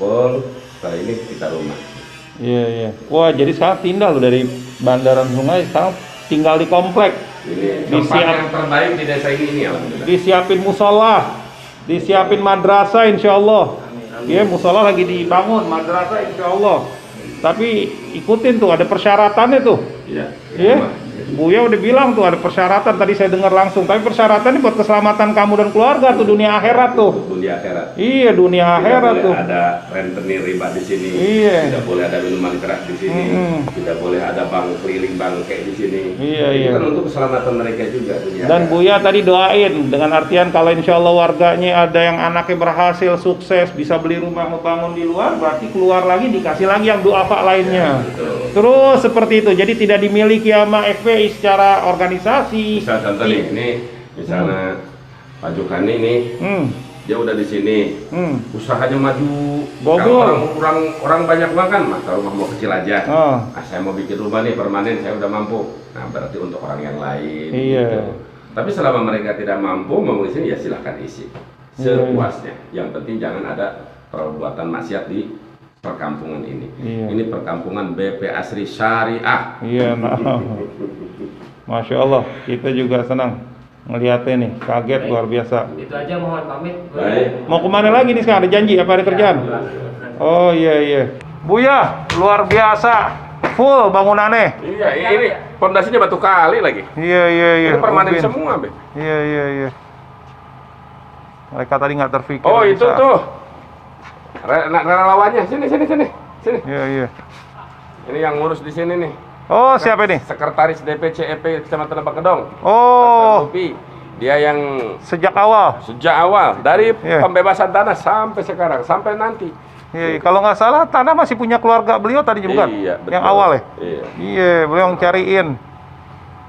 Speaker 4: Full, setelah ini kita rumah.
Speaker 2: Iya. Wah, jadi sekarang tinggal loh dari Bandaran Sungai, sekarang tinggal di komplek.
Speaker 4: Ini tempat yang terbaik di desa ini alhamdulillah.
Speaker 2: Disiapin musola, disiapin madrasah insya Allah. Iya, musola lagi dibangun, madrasah insya Allah. Tapi ikutin tuh, ada persyaratannya tuh. Iya. Buya udah bilang tuh ada persyaratan, tadi saya dengar langsung. Tapi persyaratan ini buat keselamatan kamu dan keluarga tuh, dunia akhirat tuh.
Speaker 4: Dunia akhirat.
Speaker 2: Iya, dunia akhirat tuh.
Speaker 4: Tidak boleh ada rentenir riba di sini.
Speaker 2: Iya.
Speaker 4: Tidak boleh ada minuman keras di sini. Tidak boleh ada bank keliling bangke di sini.
Speaker 2: Iya.
Speaker 4: Itu kan untuk keselamatan mereka juga.
Speaker 2: Dan Buya tadi doain dengan artian kalau insya Allah warganya ada yang anaknya berhasil sukses bisa beli rumah ngebangun di luar, berarti keluar lagi dikasih lagi yang duafa lainnya. Terus seperti itu. Jadi tidak dimiliki sama FPI secara organisasi.
Speaker 4: Misal contoh nih, ini misalnya Pak Jukani nih, dia udah di sini, usahanya maju,
Speaker 2: Bogor.
Speaker 4: orang banyak makan, masa rumah mau kecil aja. Saya mau bikin rumah nih permanen, saya udah mampu. Nah berarti untuk orang yang lain.
Speaker 2: Iya.
Speaker 4: Gitu. Tapi selama mereka tidak mampu mau di sini ya silahkan isi sepuasnya. Yang penting jangan ada perbuatan maksiat di perkampungan ini. Ini perkampungan BP Asri Syariah.
Speaker 2: Iya, nah. Masya Allah, kita juga senang ngeliatnya nih, kaget luar biasa.
Speaker 5: Itu aja, mohon pamit.
Speaker 4: Baik.
Speaker 2: Mau kemana lagi nih sekarang? Ada janji apa ada kerjaan? Oh iya. Buya, luar biasa, full bangunannya.
Speaker 4: Iya, ini pondasinya batu kali lagi.
Speaker 2: Iya.
Speaker 4: Ini permanen semua, Be.
Speaker 2: Iya. Mereka tadi nggak terpikir.
Speaker 4: Oh itu
Speaker 2: bisa.
Speaker 4: tuh relawannya, sini.
Speaker 2: Iya.
Speaker 4: Ini yang ngurus di sini nih.
Speaker 2: Oh, siapa ini?
Speaker 4: Sekretaris DPC EP Kecamatan Lebak Gedong.
Speaker 2: Oh,
Speaker 4: dia yang
Speaker 2: sejak awal
Speaker 4: dari pembebasan tanah sampai sekarang, sampai nanti.
Speaker 2: Iya, kalau nggak salah tanah masih punya keluarga beliau tadi juga.
Speaker 4: Iya, betul.
Speaker 2: Yang awal ya.
Speaker 4: Iya,
Speaker 2: beliau yang cariin,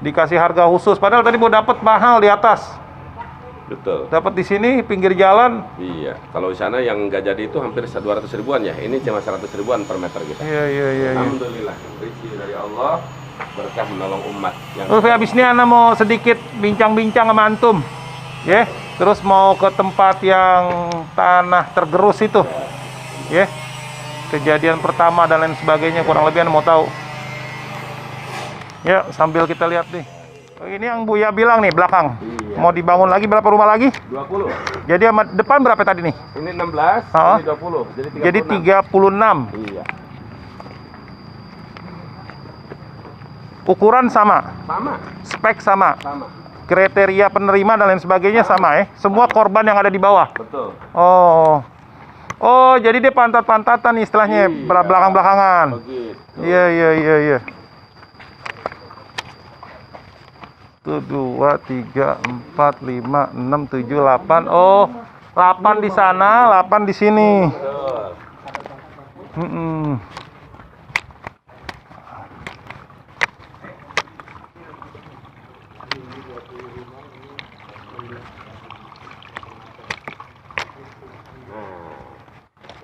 Speaker 2: dikasih harga khusus. Padahal tadi mau dapat mahal di atas.
Speaker 4: Betul.
Speaker 2: Dapat di sini pinggir jalan.
Speaker 4: Iya. Kalau di sana yang nggak jadi itu hampir 200 ribuan ya. Ini cuma 100 ribuan per meter kita.
Speaker 2: Iya.
Speaker 4: Alhamdulillah. Rezeki dari Allah, berkah menolong umat.
Speaker 2: Terus habis ini Ana mau sedikit bincang-bincang sama antum. Ya. Terus mau ke tempat yang tanah tergerus itu. Ya. Kejadian pertama dan lain sebagainya, kurang lebih Ana mau tahu. Ya, sambil kita lihat nih. Ini yang Buya bilang nih belakang. Mau dibangun lagi berapa rumah lagi?
Speaker 4: 20.
Speaker 2: Jadi sama depan berapa tadi nih?
Speaker 4: Ini 16, ini 20.
Speaker 2: Jadi 36.
Speaker 4: Iya.
Speaker 2: Ukuran sama. Spek sama. Kriteria penerima dan lain sebagainya sama ya. Semua korban yang ada di bawah.
Speaker 4: Betul.
Speaker 2: Oh, jadi dia pantat-pantatan istilahnya, belakang-belakangan. Iya. 1, 2, 3, 4, 5, 6, 7, 8. Oh, 8 di sana, 8 di sini.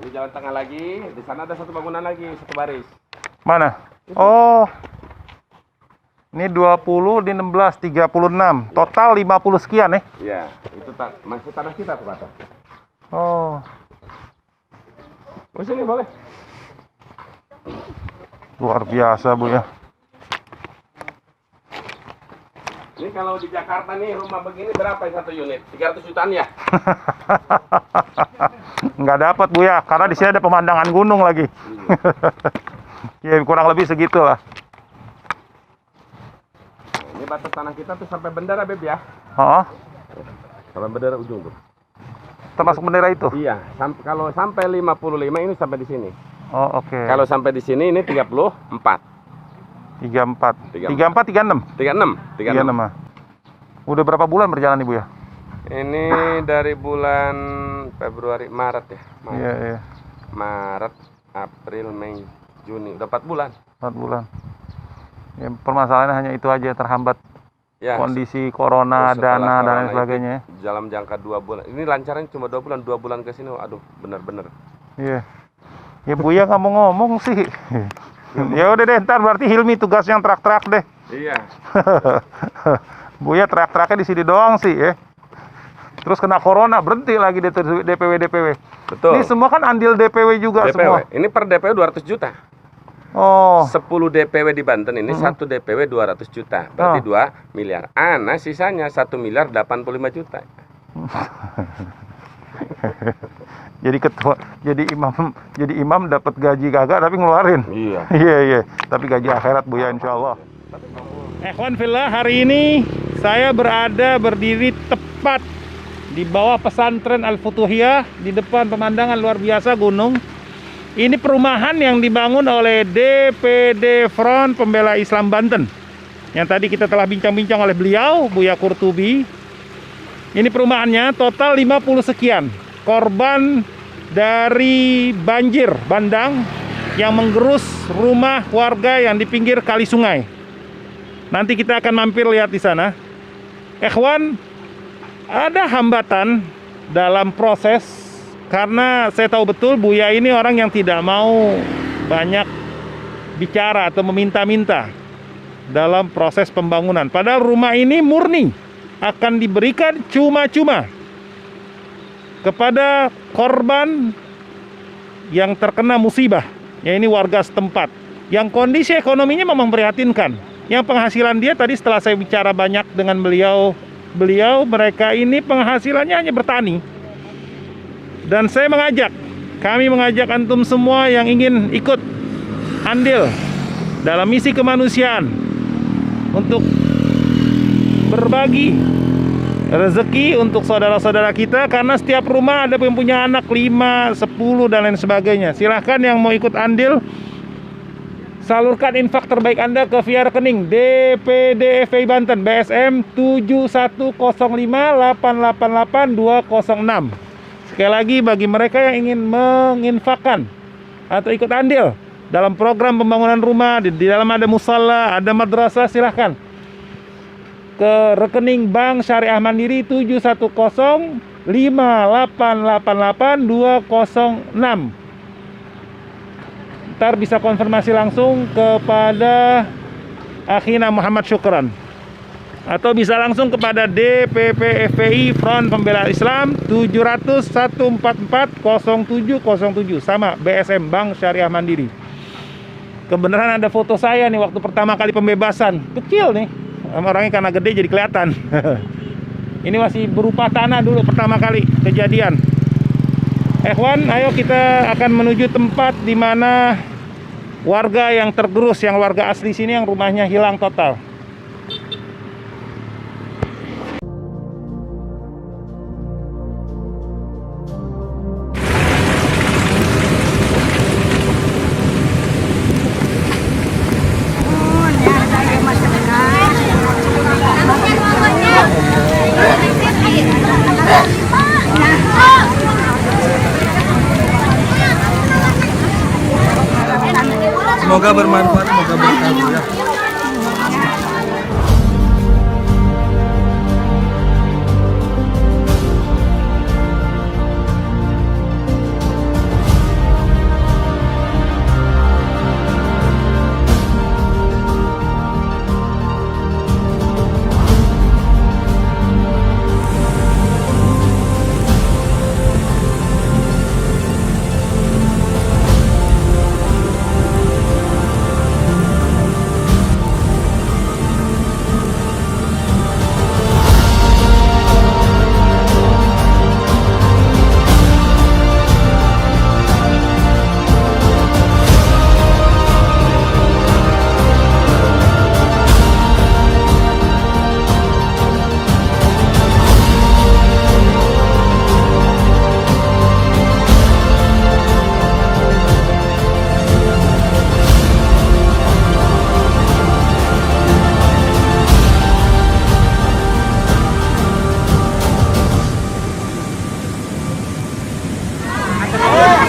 Speaker 4: Ini jalan tengah lagi, di sana ada satu bangunan lagi, satu baris.
Speaker 2: Mana? Oh. Ini 20, di 16, 36. Total 50 sekian ya?
Speaker 4: Iya, itu masih tanah kita tuh kata.
Speaker 2: Oh.
Speaker 4: Sini boleh.
Speaker 2: Luar biasa Bu ya.
Speaker 4: kalau di Jakarta nih rumah begini berapa satu unit? 300 jutaan ya?
Speaker 2: Nggak dapat Buya, karena di sini ada pemandangan gunung lagi. Ya kurang lebih segitulah.
Speaker 4: Ini batas tanah kita tuh sampai bendera Beb ya.
Speaker 2: Oh,
Speaker 4: Sampai bendera ujung tuh.
Speaker 2: termasuk bendera itu.
Speaker 4: Iya, kalau sampai 55 ini sampai di sini.
Speaker 2: Oh, oke.
Speaker 4: Kalau sampai di sini ini 34.
Speaker 2: 34, 36.
Speaker 4: 36.
Speaker 2: Ah. Udah berapa bulan berjalan Ibu ya?
Speaker 4: Ini dari bulan Februari, Maret ya.
Speaker 2: Iya, iya.
Speaker 4: Maret, April, Mei, Juni. Udah 4 bulan.
Speaker 2: 4 bulan. Ya, permasalahannya hanya itu aja, terhambat
Speaker 4: Ya,
Speaker 2: kondisi corona,
Speaker 4: setelah
Speaker 2: dana, dan
Speaker 4: corona
Speaker 2: lain sebagainya.
Speaker 4: itu dalam jangka 2 bulan. Ini lancarnya cuma 2 bulan. 2 bulan ke sini, aduh, bener-bener.
Speaker 2: Iya. Ya Buya nggak mau ngomong sih. Ya udah deh, ntar berarti Hilmi tugas yang terak-terak deh.
Speaker 4: Iya.
Speaker 2: Buya terak-teraknya di sini doang sih ya. Terus kena corona, berhenti lagi DPW.
Speaker 4: Betul.
Speaker 2: Ini semua kan andil DPW juga
Speaker 4: DPW.
Speaker 2: semua.
Speaker 4: Ini per DPW 200 juta.
Speaker 2: Oh,
Speaker 4: 10 DPW di Banten ini, satu DPW 200 juta. Berarti 2 miliar. Nah, sisanya 1 miliar 85 juta.
Speaker 2: jadi ketua, jadi imam dapat gaji kagak tapi ngeluarin.
Speaker 4: Iya.
Speaker 2: Iya. Tapi gaji akhirat Buya insyaallah. Ikhwan fillah, hari ini saya berdiri tepat di bawah pesantren Al-Futuhiyah di depan pemandangan luar biasa gunung. Ini perumahan yang dibangun oleh DPD Front Pembela Islam Banten. Yang tadi kita telah bincang-bincang oleh beliau, Buya Qurtubi. Ini perumahannya total 50 sekian. Korban dari banjir bandang yang menggerus rumah warga yang di pinggir kali sungai. Nanti kita akan mampir lihat di sana. Ikhwan, ada hambatan dalam proses karena saya tahu betul Buya ini orang yang tidak mau banyak bicara atau meminta-minta dalam proses pembangunan. Padahal rumah ini murni akan diberikan cuma-cuma kepada korban yang terkena musibah, ya ini warga setempat yang kondisi ekonominya memang memprihatinkan. Yang penghasilan dia tadi setelah saya bicara banyak dengan beliau mereka ini penghasilannya hanya bertani. Dan saya kami mengajak antum semua yang ingin ikut andil dalam misi kemanusiaan untuk berbagi rezeki untuk saudara-saudara kita, karena setiap rumah ada yang punya anak 5, 10 dan lain sebagainya. Silahkan yang mau ikut andil, salurkan infak terbaik Anda ke via rekening DPD FPI Banten BSM 7105888206. Sekali lagi, bagi mereka yang ingin menginfakkan atau ikut andil dalam program pembangunan rumah, di dalam ada musala, ada madrasah, silahkan ke rekening Bank Syariah Mandiri 7105888206. Ntar bisa konfirmasi langsung kepada Akhina Muhammad Syukran, atau bisa langsung kepada DPP FPI Front Pembela Islam 700-144-0707 sama BSM Bank Syariah Mandiri. Kebenaran ada foto saya nih waktu pertama kali pembebasan, kecil nih, orangnya karena gede jadi kelihatan. Ini masih berupa tanah dulu pertama kali kejadian. Ikhwan, ayo kita akan menuju tempat di mana warga yang tergerus, yang warga asli sini yang rumahnya hilang total.
Speaker 1: Semoga bermanfaat, semoga berkah ya.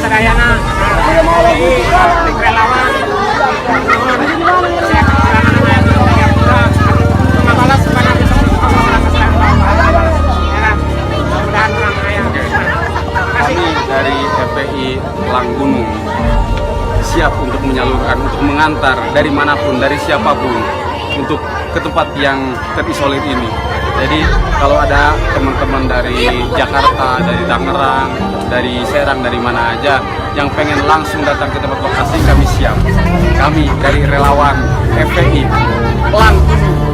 Speaker 6: sadayana relawan balas kepada
Speaker 7: kami dari FPI Langgunung siap untuk menyalurkan, untuk mengantar dari manapun, dari siapapun untuk ke tempat yang terisolir ini. Jadi kalau ada teman-teman dari Jakarta, dari Tangerang, dari Serang, dari mana aja yang pengen langsung datang ke tempat lokasi, kami siap. Kami dari relawan FPI Langgunung.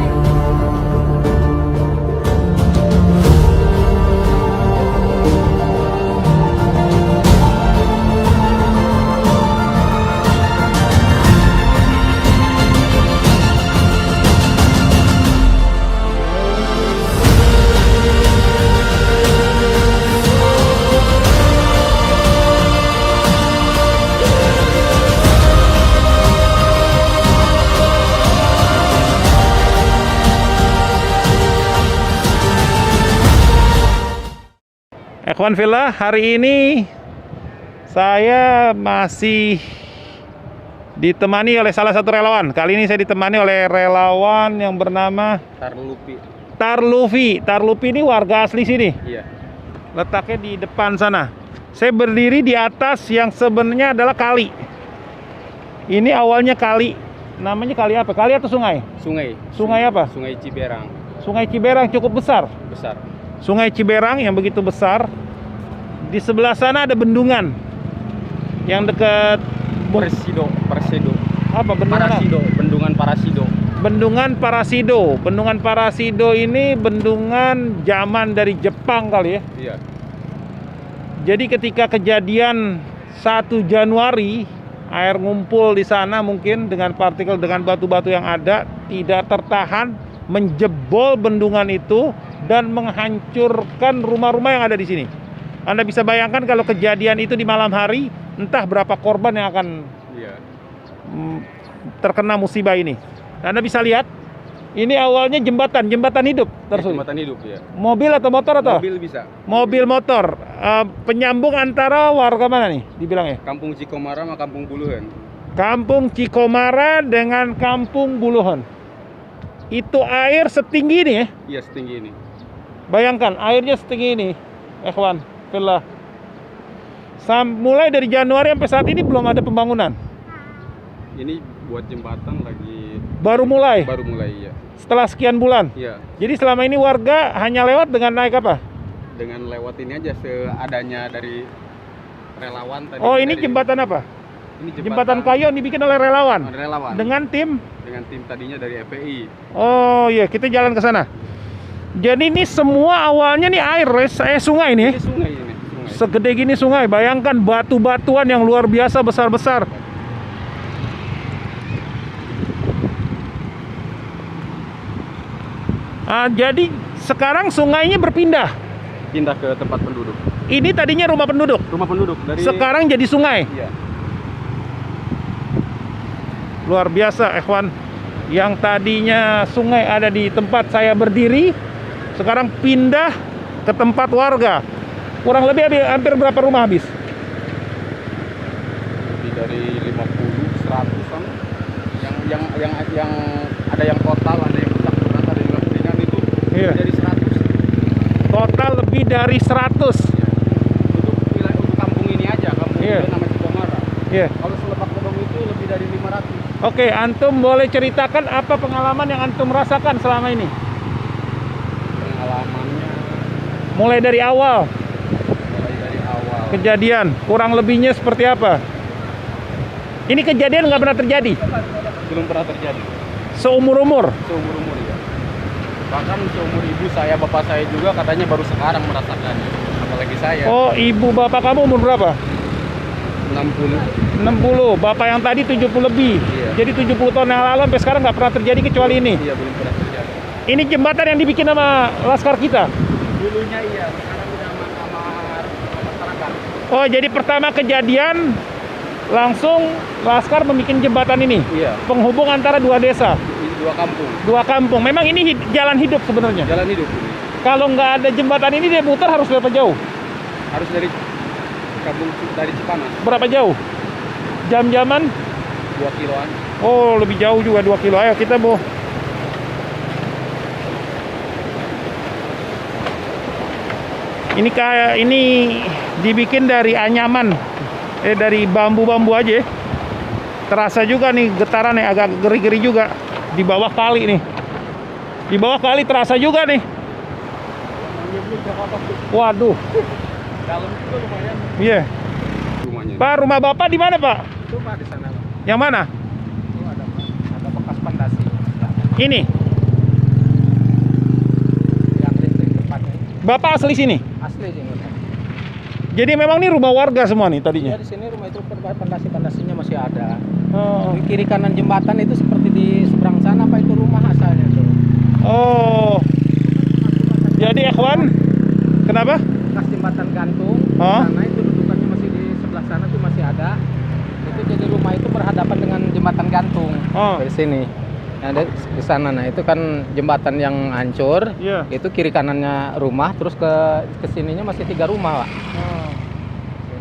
Speaker 2: Ikhwan Fillah, hari ini saya masih ditemani oleh salah satu relawan. Kali ini saya ditemani oleh relawan yang bernama Tarlufi. Tarlufi ini warga asli sini.
Speaker 7: Iya.
Speaker 2: Letaknya di depan sana. Saya berdiri di atas yang sebenarnya adalah kali. Ini awalnya kali. Namanya kali apa? Kali atau sungai?
Speaker 7: Sungai.
Speaker 2: Sungai apa?
Speaker 7: Sungai Ciberang.
Speaker 2: Sungai Ciberang cukup besar.
Speaker 7: Besar.
Speaker 2: Sungai Ciberang yang begitu besar. Di sebelah sana ada bendungan yang dekat
Speaker 7: Parasido.
Speaker 2: apa bendungan?
Speaker 7: Parasido, bendungan Parasido.
Speaker 2: Bendungan Parasido. Bendungan Parasido ini bendungan zaman dari Jepang kali ya.
Speaker 7: Iya.
Speaker 2: Jadi ketika kejadian 1 Januari air ngumpul di sana mungkin dengan partikel, dengan batu-batu yang ada tidak tertahan, menjebol bendungan itu dan menghancurkan rumah-rumah yang ada di sini. Anda bisa bayangkan kalau kejadian itu di malam hari, entah berapa korban yang akan terkena musibah ini. Anda bisa lihat, ini awalnya jembatan hidup.
Speaker 7: Jembatan hidup ya.
Speaker 2: Mobil atau motor atau?
Speaker 7: Mobil bisa.
Speaker 2: Mobil motor. Penyambung antara warga mana nih dibilangnya?
Speaker 7: Kampung Cikomara sama Kampung Buluhan.
Speaker 2: Kampung Cikomara dengan Kampung Buluhan. Itu air setinggi ini ya?
Speaker 7: Iya, setinggi ini.
Speaker 2: Bayangkan airnya setinggi ini, ikhwan fillah. Mulai dari Januari sampai saat ini belum ada pembangunan.
Speaker 7: Ini buat jembatan lagi
Speaker 2: Baru mulai.
Speaker 7: Iya.
Speaker 2: Setelah sekian bulan.
Speaker 7: Iya.
Speaker 2: Jadi selama ini warga hanya lewat dengan naik apa?
Speaker 7: Dengan lewat ini aja seadanya dari relawan tadi.
Speaker 2: Oh, ini jembatan apa?
Speaker 7: Ini
Speaker 2: Jembatan kayu yang dibikin oleh relawan.
Speaker 7: Relawan.
Speaker 2: Dengan tim
Speaker 7: Tadinya dari FPI.
Speaker 2: Oh iya, kita jalan ke sana. Jadi ini semua awalnya nih air, sungai nih.
Speaker 7: Ini sungai ini. Sungai.
Speaker 2: Segede gini sungai. Bayangkan batu-batuan yang luar biasa besar-besar. Jadi sekarang sungainya berpindah.
Speaker 7: Pindah ke tempat penduduk.
Speaker 2: Ini tadinya rumah penduduk.
Speaker 7: Rumah penduduk dari.
Speaker 2: Sekarang jadi sungai.
Speaker 7: Iya.
Speaker 2: Luar biasa, ikhwan. Yang tadinya sungai ada di tempat saya berdiri, sekarang pindah ke tempat warga. Kurang lebih hampir berapa rumah habis?
Speaker 7: Lebih dari 50, 100-an. Yang ada yang total, ada yang rusak berat, ada yang ringan itu dari 100.
Speaker 2: Total lebih dari 100.
Speaker 7: Ya. Untuk kampung ini aja, kampung ini namanya Cikomara.
Speaker 2: Iya.
Speaker 7: Kalau Selebak Kedong itu lebih dari 500.
Speaker 2: Oke, antum boleh ceritakan apa pengalaman yang antum rasakan selama ini?
Speaker 7: Pengalamannya
Speaker 2: Mulai dari awal kejadian, kurang lebihnya seperti apa? Ini kejadian nggak pernah terjadi?
Speaker 7: belum pernah terjadi.
Speaker 2: Seumur-umur?
Speaker 7: Seumur-umur ya. Bahkan seumur ibu saya, bapak saya juga katanya baru sekarang merasakannya. Apalagi saya.
Speaker 2: Oh, ibu bapak kamu umur berapa?
Speaker 7: 60.
Speaker 2: 60, bapak yang tadi 70 lebih.
Speaker 7: Iya.
Speaker 2: Jadi 70 tahun yang lalu sampai sekarang nggak pernah terjadi kecuali ini.
Speaker 7: Iya, belum pernah terjadi.
Speaker 2: Ini jembatan yang dibikin sama laskar kita.
Speaker 7: Dulunya iya, sekarang udah sama masyarakat.
Speaker 2: Oh, jadi pertama kejadian langsung laskar membuat jembatan ini.
Speaker 7: Iya.
Speaker 2: Penghubung antara dua desa.
Speaker 7: Ini dua kampung.
Speaker 2: Dua kampung. Memang ini jalan hidup sebenarnya.
Speaker 7: Jalan hidup ini.
Speaker 2: Kalau nggak ada jembatan ini dia muter harus berapa jauh?
Speaker 7: Harus dari Kampung dari Cipanas.
Speaker 2: Berapa jauh? Jam-jaman?
Speaker 7: 2 kiloan.
Speaker 2: Oh, lebih jauh juga 2 kilo. Ayo kita mau. Ini kayak ini dibikin dari anyaman. Dari bambu-bambu aja. Terasa juga nih getarannya, agak geri-geri juga. Di bawah kali nih. Di bawah kali terasa juga nih. Waduh.
Speaker 7: Dalam juga lumayan
Speaker 2: Iya.
Speaker 7: rumahnya.
Speaker 2: Pak, rumah Bapak di mana, Pak?
Speaker 7: Itu Pak di sana, Pak.
Speaker 2: Yang mana?
Speaker 7: Itu ada bekas pondasi.
Speaker 2: Ini.
Speaker 7: Yang listrik tempatnya.
Speaker 2: Bapak asli sini.
Speaker 7: Asli sih, Pak.
Speaker 2: Jadi memang ini rumah warga semua nih tadinya.
Speaker 7: Ya di sini rumah itu pondasi-pondasinya masih ada.
Speaker 2: Oh.
Speaker 7: Di kiri kanan jembatan itu seperti di seberang sana Pak, itu rumah asalnya tuh.
Speaker 2: Oh. Jadi ikhwan, kenapa?
Speaker 7: Bekas jembatan gantung.
Speaker 2: Hah?
Speaker 7: Sana itu dudukannya masih di sebelah sana tuh masih ada. Itu jadi rumah itu berhadapan dengan jembatan gantung.
Speaker 2: Oh.
Speaker 7: Dari sini. Nah, di sana nah itu kan jembatan yang hancur.
Speaker 2: Iya.
Speaker 7: Itu kiri kanannya rumah, terus ke sininya masih 3 rumah, Pak.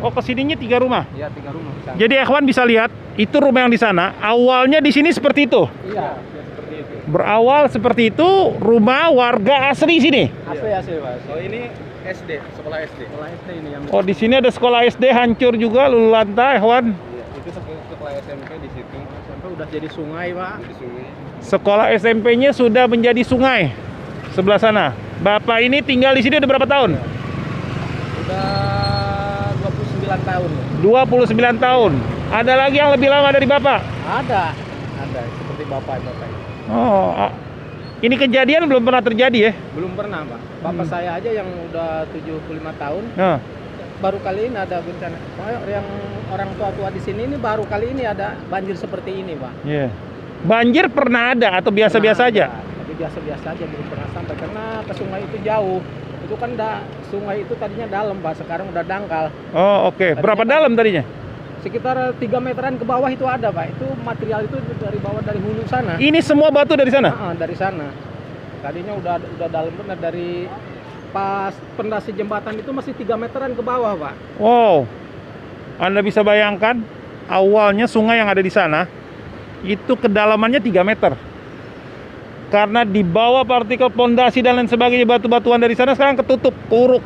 Speaker 2: Oh, kesininya 3 rumah.
Speaker 7: Iya, 3 rumah di sana.
Speaker 2: Jadi ikhwan bisa lihat, itu rumah yang di sana. Awalnya di sini seperti itu.
Speaker 7: Iya, seperti itu.
Speaker 2: Berawal seperti itu, rumah warga asli sini.
Speaker 7: Asli, Pak. Oh, ini SD, sekolah SD. Sekolah SD ini yang
Speaker 2: Oh, di sini ada sekolah SD hancur juga, luluh lantai, ikhwan.
Speaker 7: Iya, itu sekolah SMP di situ. SMP udah jadi sungai, Pak. Jadi sungai.
Speaker 2: Sekolah SMP-nya sudah menjadi sungai sebelah sana. Bapak ini tinggal di sini udah berapa tahun?
Speaker 7: Udah 29 tahun.
Speaker 2: 29 tahun. Ada lagi yang lebih lama dari Bapak?
Speaker 7: Ada seperti bapak ini.
Speaker 2: Oh, ini kejadian belum pernah terjadi ya?
Speaker 7: Belum pernah, Pak. Bapak saya aja yang udah 75 tahun,
Speaker 2: Nah,
Speaker 7: baru kali ini ada bencana. Yang orang tua-tua di sini ini baru kali ini ada banjir seperti ini, Pak.
Speaker 2: iya. Banjir pernah ada atau biasa-biasa
Speaker 7: Pernah
Speaker 2: aja?
Speaker 7: ada, tapi biasa-biasa aja, belum pernah sampai karena ke sungai itu jauh. Itu kan sungai itu tadinya dalam, Pak. Sekarang udah dangkal.
Speaker 2: Oh, oke. Berapa
Speaker 7: Tadinya
Speaker 2: dalam tadinya?
Speaker 7: Sekitar 3 meteran ke bawah itu ada, Pak. Itu material itu dari bawah, dari hulu sana.
Speaker 2: Ini semua batu dari sana?
Speaker 7: Dari sana. Tadinya udah dalam benar, dari pas pondasi jembatan itu masih 3 meteran ke bawah, Pak.
Speaker 2: Wow. Anda bisa bayangkan, awalnya sungai yang ada di sana itu kedalamannya 3 meter. Karena di bawah partikel pondasi dan lain sebagainya, batu-batuan dari sana sekarang ketutup, kuruk.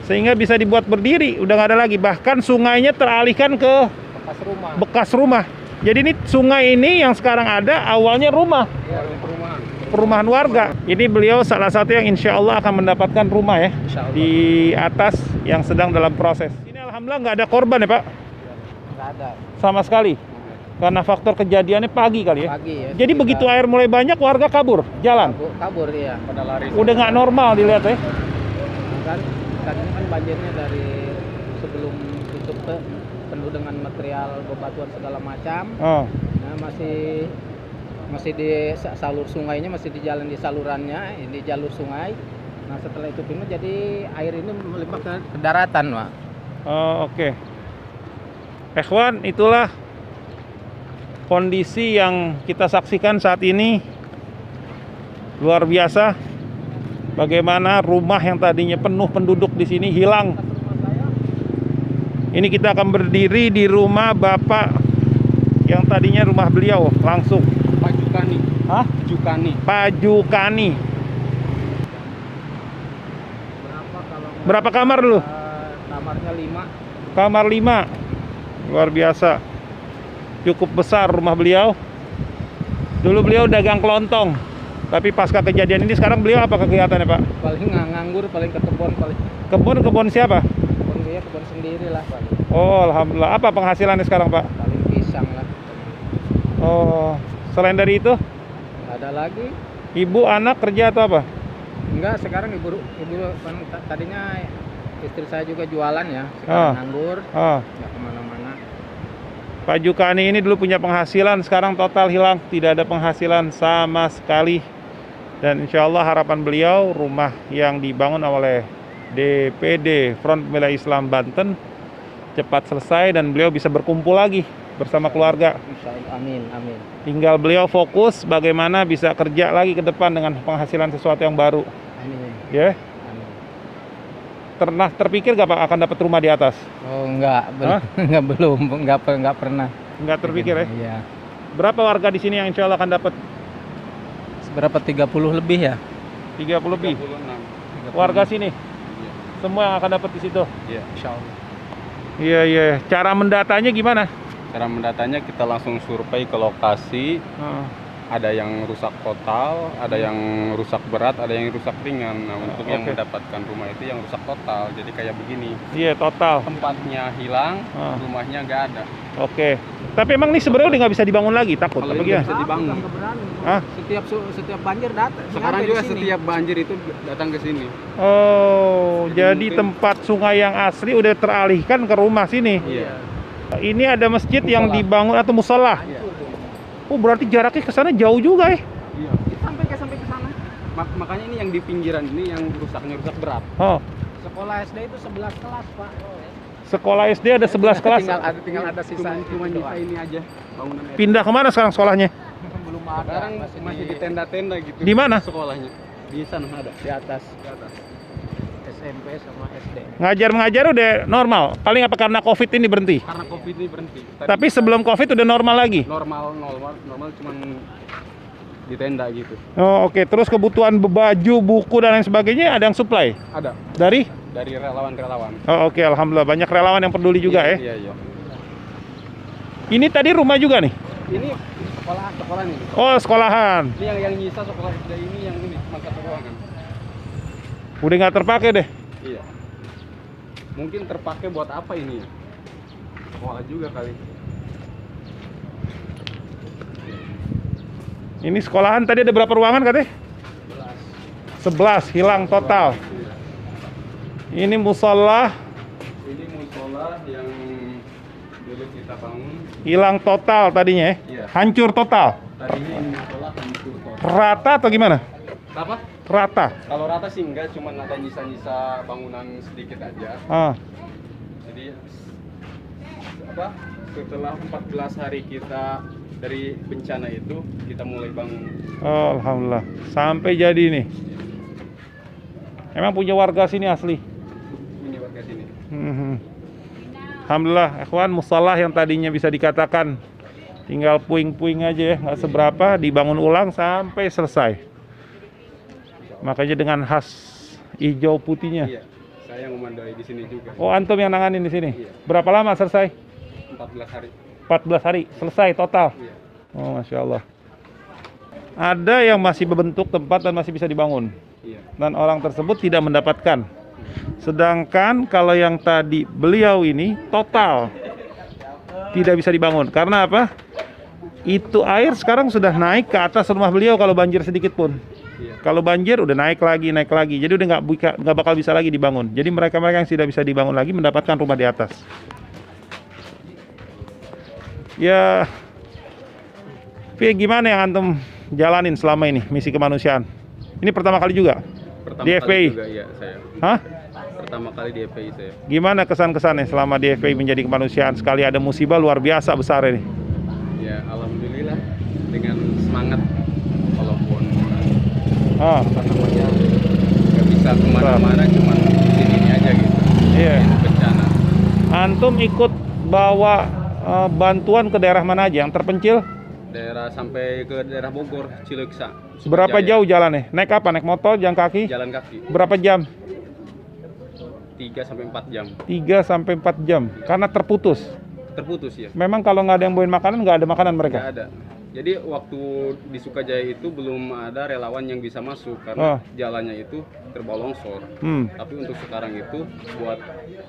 Speaker 2: Sehingga bisa dibuat berdiri, udah nggak ada lagi. Bahkan sungainya teralihkan ke bekas rumah. Jadi ini sungai ini yang sekarang ada awalnya rumah.
Speaker 7: Ya,
Speaker 2: Perumahan warga. Ini beliau salah satu yang insya Allah akan mendapatkan rumah ya.
Speaker 7: Insya Allah.
Speaker 2: Di atas yang sedang dalam proses. Ini alhamdulillah nggak ada korban ya Pak?
Speaker 7: Nggak ada.
Speaker 2: Sama sekali. Karena faktor kejadiannya pagi kali ya.
Speaker 7: Pagi ya.
Speaker 2: Jadi begitu air mulai banyak, warga kabur, jalan.
Speaker 7: Kabur ya. Pada lari.
Speaker 2: Udah nggak normal dilihat ya.
Speaker 7: Kan tadinya kan banjirnya dari sebelum tutup penuh dengan material bebatuan segala macam.
Speaker 2: Oh.
Speaker 7: Nah, masih di salur sungainya, masih di jalan di salurannya, di jalur sungai. Nah, setelah itu penuh jadi air ini melimpah ke daratan, Pak.
Speaker 2: Oh, oke. Ikhwan, itulah kondisi yang kita saksikan saat ini. Luar biasa. Bagaimana rumah yang tadinya penuh penduduk di sini hilang. Ini kita akan berdiri di rumah Bapak yang tadinya rumah beliau langsung.
Speaker 7: Pak Jukani.
Speaker 2: Hah?
Speaker 7: Jukani.
Speaker 2: Pak Jukani. Berapa kamar dulu?
Speaker 7: Kamarnya 5.
Speaker 2: Kamar 5. Luar biasa. Cukup besar rumah beliau. Dulu beliau dagang kelontong. Tapi pasca kejadian ini sekarang beliau apa kegiatannya, Pak?
Speaker 7: Paling nganggur, paling ke kebun, paling
Speaker 2: Kebun siapa?
Speaker 7: kebun dia, kebun sendiri lah, Pak.
Speaker 2: Oh, alhamdulillah. Apa penghasilannya sekarang, Pak?
Speaker 7: Paling pisang lah.
Speaker 2: Oh, selain dari itu,
Speaker 7: Nggak ada lagi.
Speaker 2: ibu anak kerja atau apa?
Speaker 7: Enggak, sekarang ibu tadinya istri saya juga jualan ya. Sekarang nganggur,
Speaker 2: Oh,
Speaker 7: nggak kemana-mana.
Speaker 2: Pak Jukani ini dulu punya penghasilan, sekarang total hilang, tidak ada penghasilan sama sekali. Dan insya Allah harapan beliau rumah yang dibangun oleh DPD Front Pembela Islam Banten cepat selesai dan beliau bisa berkumpul lagi bersama keluarga.
Speaker 7: Insya Allah, amin, amin.
Speaker 2: Tinggal beliau fokus bagaimana bisa kerja lagi ke depan dengan penghasilan sesuatu yang baru.
Speaker 7: Amin.
Speaker 2: Ya.
Speaker 7: Amin.
Speaker 2: Pernah terpikir nggak Pak akan dapat rumah di atas?
Speaker 3: Oh enggak,
Speaker 2: Hah?
Speaker 3: enggak pernah.
Speaker 2: Nggak terpikir ya?
Speaker 3: Iya.
Speaker 2: Berapa warga di sini yang insya Allah akan dapat?
Speaker 3: Berapa 30 lebih ya?
Speaker 2: 30 lebih.
Speaker 7: 36.
Speaker 2: Warga sini? Semua yang akan dapat di situ?
Speaker 7: Iya.
Speaker 3: Insyaallah.
Speaker 2: Iya, iya. Cara mendatanya gimana?
Speaker 7: Cara mendatanya kita langsung survei ke lokasi. Ada yang rusak total, ada yang rusak berat, ada yang rusak ringan. Nah, untuk yang
Speaker 2: Oke.
Speaker 7: mendapatkan rumah itu yang rusak total. Jadi kayak begini,
Speaker 2: Iya, total.
Speaker 7: tempatnya hilang,
Speaker 2: Ah.
Speaker 7: rumahnya nggak ada.
Speaker 2: Oke. Tapi emang ini sebenarnya udah nggak bisa dibangun lagi, takut
Speaker 7: Kalau
Speaker 2: apa
Speaker 7: ini
Speaker 2: gimana?
Speaker 7: bisa dibangun.
Speaker 2: Hah?
Speaker 3: Setiap banjir datang.
Speaker 7: Sekarang juga setiap banjir itu datang ke sini.
Speaker 2: Oh,
Speaker 7: Jadi
Speaker 2: jadi
Speaker 7: mungkin-
Speaker 2: tempat sungai yang asli udah teralihkan ke rumah sini.
Speaker 7: Iya.
Speaker 2: Ini ada masjid yang dibangun atau musola. Oh, berarti jaraknya ke sana jauh juga ya?
Speaker 7: Iya. Sampai ke sana. Makanya ini yang di pinggiran ini yang rusaknya rusak berat.
Speaker 2: Oh,
Speaker 3: Sekolah SD itu 11 kelas, Pak.
Speaker 2: sekolah SD ada 11 kelas.
Speaker 3: Tinggal ada sisa
Speaker 7: Cuma nyisa ini aja bangunan SD.
Speaker 2: Pindah kemana sekarang sekolahnya?
Speaker 3: belum ada.
Speaker 7: Sekarang masih di tenda-tenda gitu.
Speaker 2: Di mana?
Speaker 7: Sekolahnya? Di sana ada.
Speaker 3: Di atas. SMP sama SD.
Speaker 2: Ngajar-ngajar udah normal. Paling apa karena Covid ini berhenti?
Speaker 7: Karena Covid ini berhenti.
Speaker 2: Tapi sebelum Covid udah normal lagi.
Speaker 7: normal cuman di tenda gitu.
Speaker 2: Oh, oke. Terus kebutuhan baju, buku dan lain sebagainya ada yang supply
Speaker 7: Ada
Speaker 2: dari?
Speaker 7: dari relawan-relawan.
Speaker 2: Oh, oke. Alhamdulillah banyak relawan yang peduli juga ya.
Speaker 7: Iya.
Speaker 2: Ini tadi rumah juga nih.
Speaker 7: Ini sekolah nih.
Speaker 2: Oh, sekolahan.
Speaker 7: Ini yang nyisa sekolah SD ini yang ini cuma satu ruangan.
Speaker 2: Udah nggak terpakai deh.
Speaker 7: Iya. Mungkin terpakai buat apa ini ya? Sekolah juga kali.
Speaker 2: Ini sekolahan tadi ada berapa ruangan katanya? 11 hilang total. Ini musola
Speaker 7: Ini musola yang dulu kita bangun.
Speaker 2: hilang total tadinya ya.
Speaker 7: Iya.
Speaker 2: Hancur total.
Speaker 7: Tadinya ini musola hancur total.
Speaker 2: Rata atau gimana?
Speaker 7: Apa?
Speaker 2: Rata.
Speaker 7: Kalau rata sih enggak, cuma ada nyisa-nyisa bangunan sedikit aja.
Speaker 2: Ah.
Speaker 7: Jadi apa? Setelah 14 hari kita dari bencana itu kita mulai bangun.
Speaker 2: Oh, alhamdulillah. Sampai jadi nih. Emang punya warga sini asli.
Speaker 7: Ini warga sini.
Speaker 2: Alhamdulillah, ikhwan, musalah yang tadinya bisa dikatakan tinggal puing-puing aja ya, nggak seberapa, dibangun ulang sampai selesai. Makanya dengan khas hijau putihnya.
Speaker 7: Iya. Saya ngomandoi di sini juga.
Speaker 2: Oh, antum yang nanganin di sini.
Speaker 7: Iya.
Speaker 2: Berapa lama selesai?
Speaker 7: 14 hari.
Speaker 2: 14 hari selesai total.
Speaker 7: Iya.
Speaker 2: Oh, masya Allah. Ada yang masih berbentuk tempat dan masih bisa dibangun.
Speaker 7: Iya.
Speaker 2: Dan orang tersebut tidak mendapatkan. Sedangkan kalau yang tadi beliau ini total tidak bisa dibangun. Karena apa? Itu air sekarang sudah naik ke atas rumah beliau kalau banjir sedikit pun.
Speaker 7: Iya.
Speaker 2: Kalau banjir udah naik lagi. Jadi udah nggak bakal bisa lagi dibangun. Jadi mereka-mereka yang tidak bisa dibangun lagi mendapatkan rumah di atas. Ya, tapi gimana yang antum jalanin selama ini misi kemanusiaan? Ini pertama kali juga
Speaker 7: Pertama
Speaker 2: di
Speaker 7: kali
Speaker 2: FPI.
Speaker 7: juga ya saya.
Speaker 2: Hah?
Speaker 7: Pertama kali di FPI saya.
Speaker 2: Gimana kesan-kesannya selama di FPI menjadi kemanusiaan? Sekali ada musibah luar biasa besar ini.
Speaker 7: Ya alhamdulillah dengan semangat walaupun
Speaker 2: Ah,
Speaker 7: apa namanya nggak bisa kemana-mana cuman di sini aja gitu.
Speaker 2: iya.
Speaker 7: Bencana.
Speaker 2: Antum ikut bawa bantuan ke daerah mana aja yang terpencil?
Speaker 7: Daerah sampai ke daerah Bogor, Cileksa.
Speaker 2: Berapa
Speaker 7: Jaya.
Speaker 2: jauh jalannya? Naik apa? Naik motor, jalan kaki?
Speaker 7: Jalan kaki
Speaker 2: Berapa jam?
Speaker 7: 3 sampai 4 jam.
Speaker 2: 3 sampai 4 jam. Karena terputus.
Speaker 7: Terputus ya.
Speaker 2: Memang kalau nggak ada yang bawain makanan, nggak ada makanan mereka.
Speaker 7: Nggak ada. Jadi waktu di Sukajaya itu belum ada relawan yang bisa masuk karena jalannya itu terbawa longsor. Tapi untuk sekarang itu buat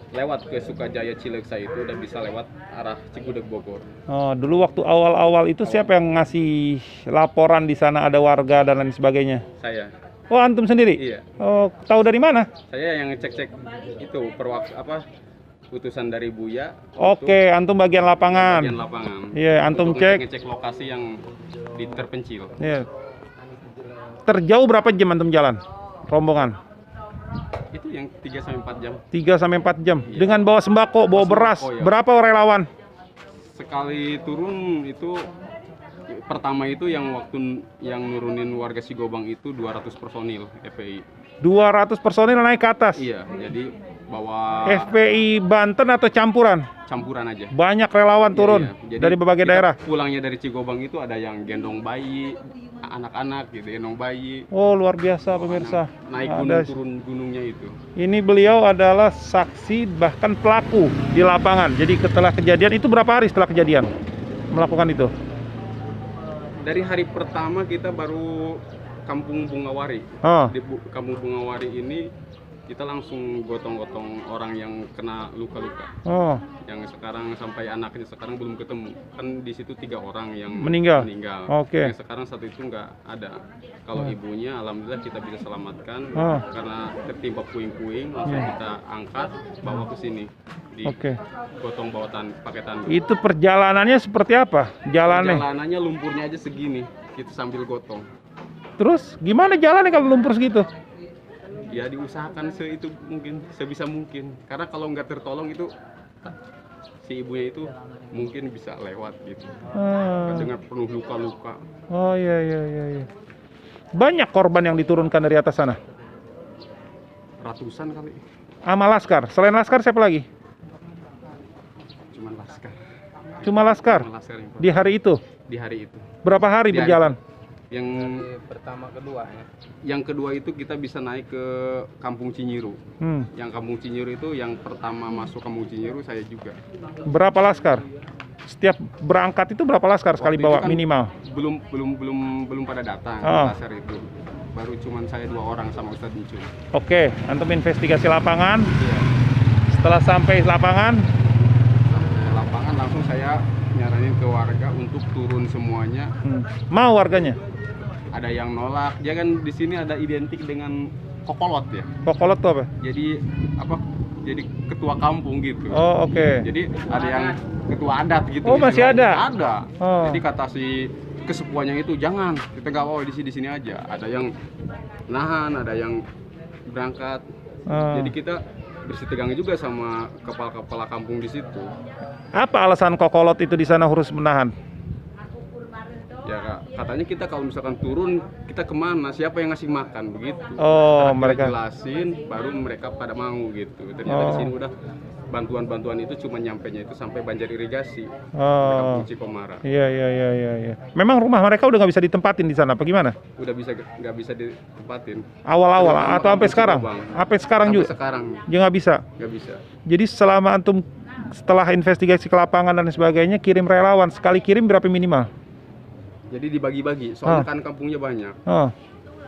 Speaker 7: lewat ke Sukajaya Cileksa itu udah bisa lewat arah Cigudeg Bogor.
Speaker 2: Oh, dulu waktu awal-awal itu siapa yang ngasih laporan di sana ada warga dan lain sebagainya?
Speaker 7: Saya.
Speaker 2: Oh, antum sendiri?
Speaker 7: Iya.
Speaker 2: Oh, tahu dari mana?
Speaker 7: Saya yang ngecek-cek itu utusan dari Buya.
Speaker 2: Oke, antum bagian lapangan.
Speaker 7: Bagian lapangan.
Speaker 2: Iya, antum
Speaker 7: Untuk
Speaker 2: cek.
Speaker 7: ngecek lokasi yang terpencil.
Speaker 2: Iya. Terjauh berapa jam antum jalan? Rombongan?
Speaker 7: Itu yang 3 sampai 4 jam.
Speaker 2: 3 sampai 4 jam.
Speaker 7: Iya.
Speaker 2: Dengan bawa sembako, bawa beras.
Speaker 7: Sembako, ya.
Speaker 2: Berapa relawan?
Speaker 7: Sekali turun itu pertama itu yang waktu yang nurunin warga Sigobang itu 200 personil FPI.
Speaker 2: 200 personil naik ke atas.
Speaker 7: Iya, jadi bawa
Speaker 2: FPI Banten atau campuran?
Speaker 7: campuran aja.
Speaker 2: Banyak relawan turun
Speaker 7: Iya. Jadi
Speaker 2: dari berbagai
Speaker 7: kita
Speaker 2: daerah.
Speaker 7: Pulangnya dari Cigobang itu ada yang gendong bayi, anak-anak gitu, gendong bayi.
Speaker 2: Oh, luar biasa pemirsa.
Speaker 7: Naik
Speaker 2: Ada-
Speaker 7: gunung turun gunungnya itu.
Speaker 2: Ini beliau adalah saksi bahkan pelaku di lapangan. Jadi setelah kejadian itu berapa hari setelah kejadian melakukan itu?
Speaker 7: Dari hari pertama kita baru Kampung Bungawari.
Speaker 2: Oh,
Speaker 7: Di Kampung Bungawari ini kita langsung gotong-gotong orang yang kena luka-luka.
Speaker 2: oh,
Speaker 7: Yang sekarang sampai anaknya sekarang belum ketemu. Kan di situ 3 orang yang
Speaker 2: Meninggal? Oke.
Speaker 7: Yang sekarang 1 itu nggak ada. Kalau ibunya alhamdulillah kita bisa selamatkan
Speaker 2: Oh.
Speaker 7: karena tertimpa puing-puing, langsung kita angkat bawa ke sini.
Speaker 2: oke.
Speaker 7: Gotong bawa pakai tandu.
Speaker 2: Itu perjalanannya seperti apa? Jalannya?
Speaker 7: Perjalanannya lumpurnya aja segini, kita sambil gotong.
Speaker 2: Terus gimana jalannya kalau lumpur segitu?
Speaker 7: Ya diusahakan itu mungkin sebisa mungkin. Karena kalau nggak tertolong itu si ibunya itu mungkin bisa lewat gitu.
Speaker 2: Ah.
Speaker 7: Dengan penuh luka-luka.
Speaker 2: Oh iya iya iya. Iya. Banyak korban yang diturunkan dari atas sana.
Speaker 7: Ratusan kali.
Speaker 2: Sama laskar. Selain laskar siapa lagi?
Speaker 7: Cuman laskar.
Speaker 2: Cuma laskar.
Speaker 7: Cuma laskar yang
Speaker 2: Di hari itu.
Speaker 7: di hari itu.
Speaker 2: Berapa hari
Speaker 7: Di hari-
Speaker 2: berjalan?
Speaker 7: Yang
Speaker 3: Pertama kedua ya.
Speaker 7: yang kedua itu kita bisa naik ke Kampung Cinyiru. Yang Kampung Cinyiru itu yang pertama masuk Kampung Cinyiru saya juga.
Speaker 2: Berapa laskar? Setiap berangkat itu berapa laskar sekali
Speaker 7: Waktu itu
Speaker 2: bawa
Speaker 7: kan
Speaker 2: minimal?
Speaker 7: Belum pada datang
Speaker 2: Oh.
Speaker 7: laskar itu. Baru cuman saya 2 orang sama Ustadz Micun.
Speaker 2: Oke, antum investigasi lapangan.
Speaker 7: Iya.
Speaker 2: Setelah sampai lapangan,
Speaker 7: Sampai lapangan langsung saya nyaranin ke warga untuk turun semuanya.
Speaker 2: mau warganya.
Speaker 7: Ada yang nolak. Dia kan di sini ada identik dengan kokolot ya.
Speaker 2: Kokolot tuh apa?
Speaker 7: Jadi apa? Jadi ketua kampung gitu.
Speaker 2: Oh, oke.
Speaker 7: Jadi ada yang ketua adat gitu.
Speaker 2: Oh, masih ada?
Speaker 7: Ada.
Speaker 2: Oh.
Speaker 7: Jadi kata si kesepuannya itu jangan kita nggak bawa di sini aja. Ada yang nahan, ada yang berangkat.
Speaker 2: Oh.
Speaker 7: Jadi kita bersitegang juga sama kepala-kepala kampung di situ.
Speaker 2: Apa alasan kokolot itu di sana harus menahan?
Speaker 7: Ya katanya kita kalau misalkan turun kita kemana? Siapa yang ngasih makan begitu?
Speaker 2: Oh,
Speaker 7: Setelah kita
Speaker 2: mereka.
Speaker 7: jelasin, baru mereka pada mau gitu. Ternyata di
Speaker 2: Oh.
Speaker 7: sini udah bantuan-bantuan itu cuma nyampenya itu sampai banjir irigasi.
Speaker 2: Oh.
Speaker 7: Kampung Cikomara.
Speaker 2: Iya iya iya iya. Iya. Memang rumah mereka udah nggak bisa ditempatin di sana, apa gimana?
Speaker 7: Udah nggak bisa ditempatin.
Speaker 2: Awal-awal
Speaker 7: Terutama
Speaker 2: atau sampai
Speaker 7: Kampung
Speaker 2: sekarang?
Speaker 7: Cigobang.
Speaker 2: Sampai sekarang
Speaker 7: Sampai
Speaker 2: juga?
Speaker 7: sekarang
Speaker 2: Ya nggak bisa.
Speaker 7: nggak bisa.
Speaker 2: Jadi selama antum setelah investigasi ke lapangan dan sebagainya kirim relawan, sekali kirim berapa minimal?
Speaker 7: Jadi dibagi-bagi. Soalnya kan kampungnya banyak.
Speaker 2: Oh,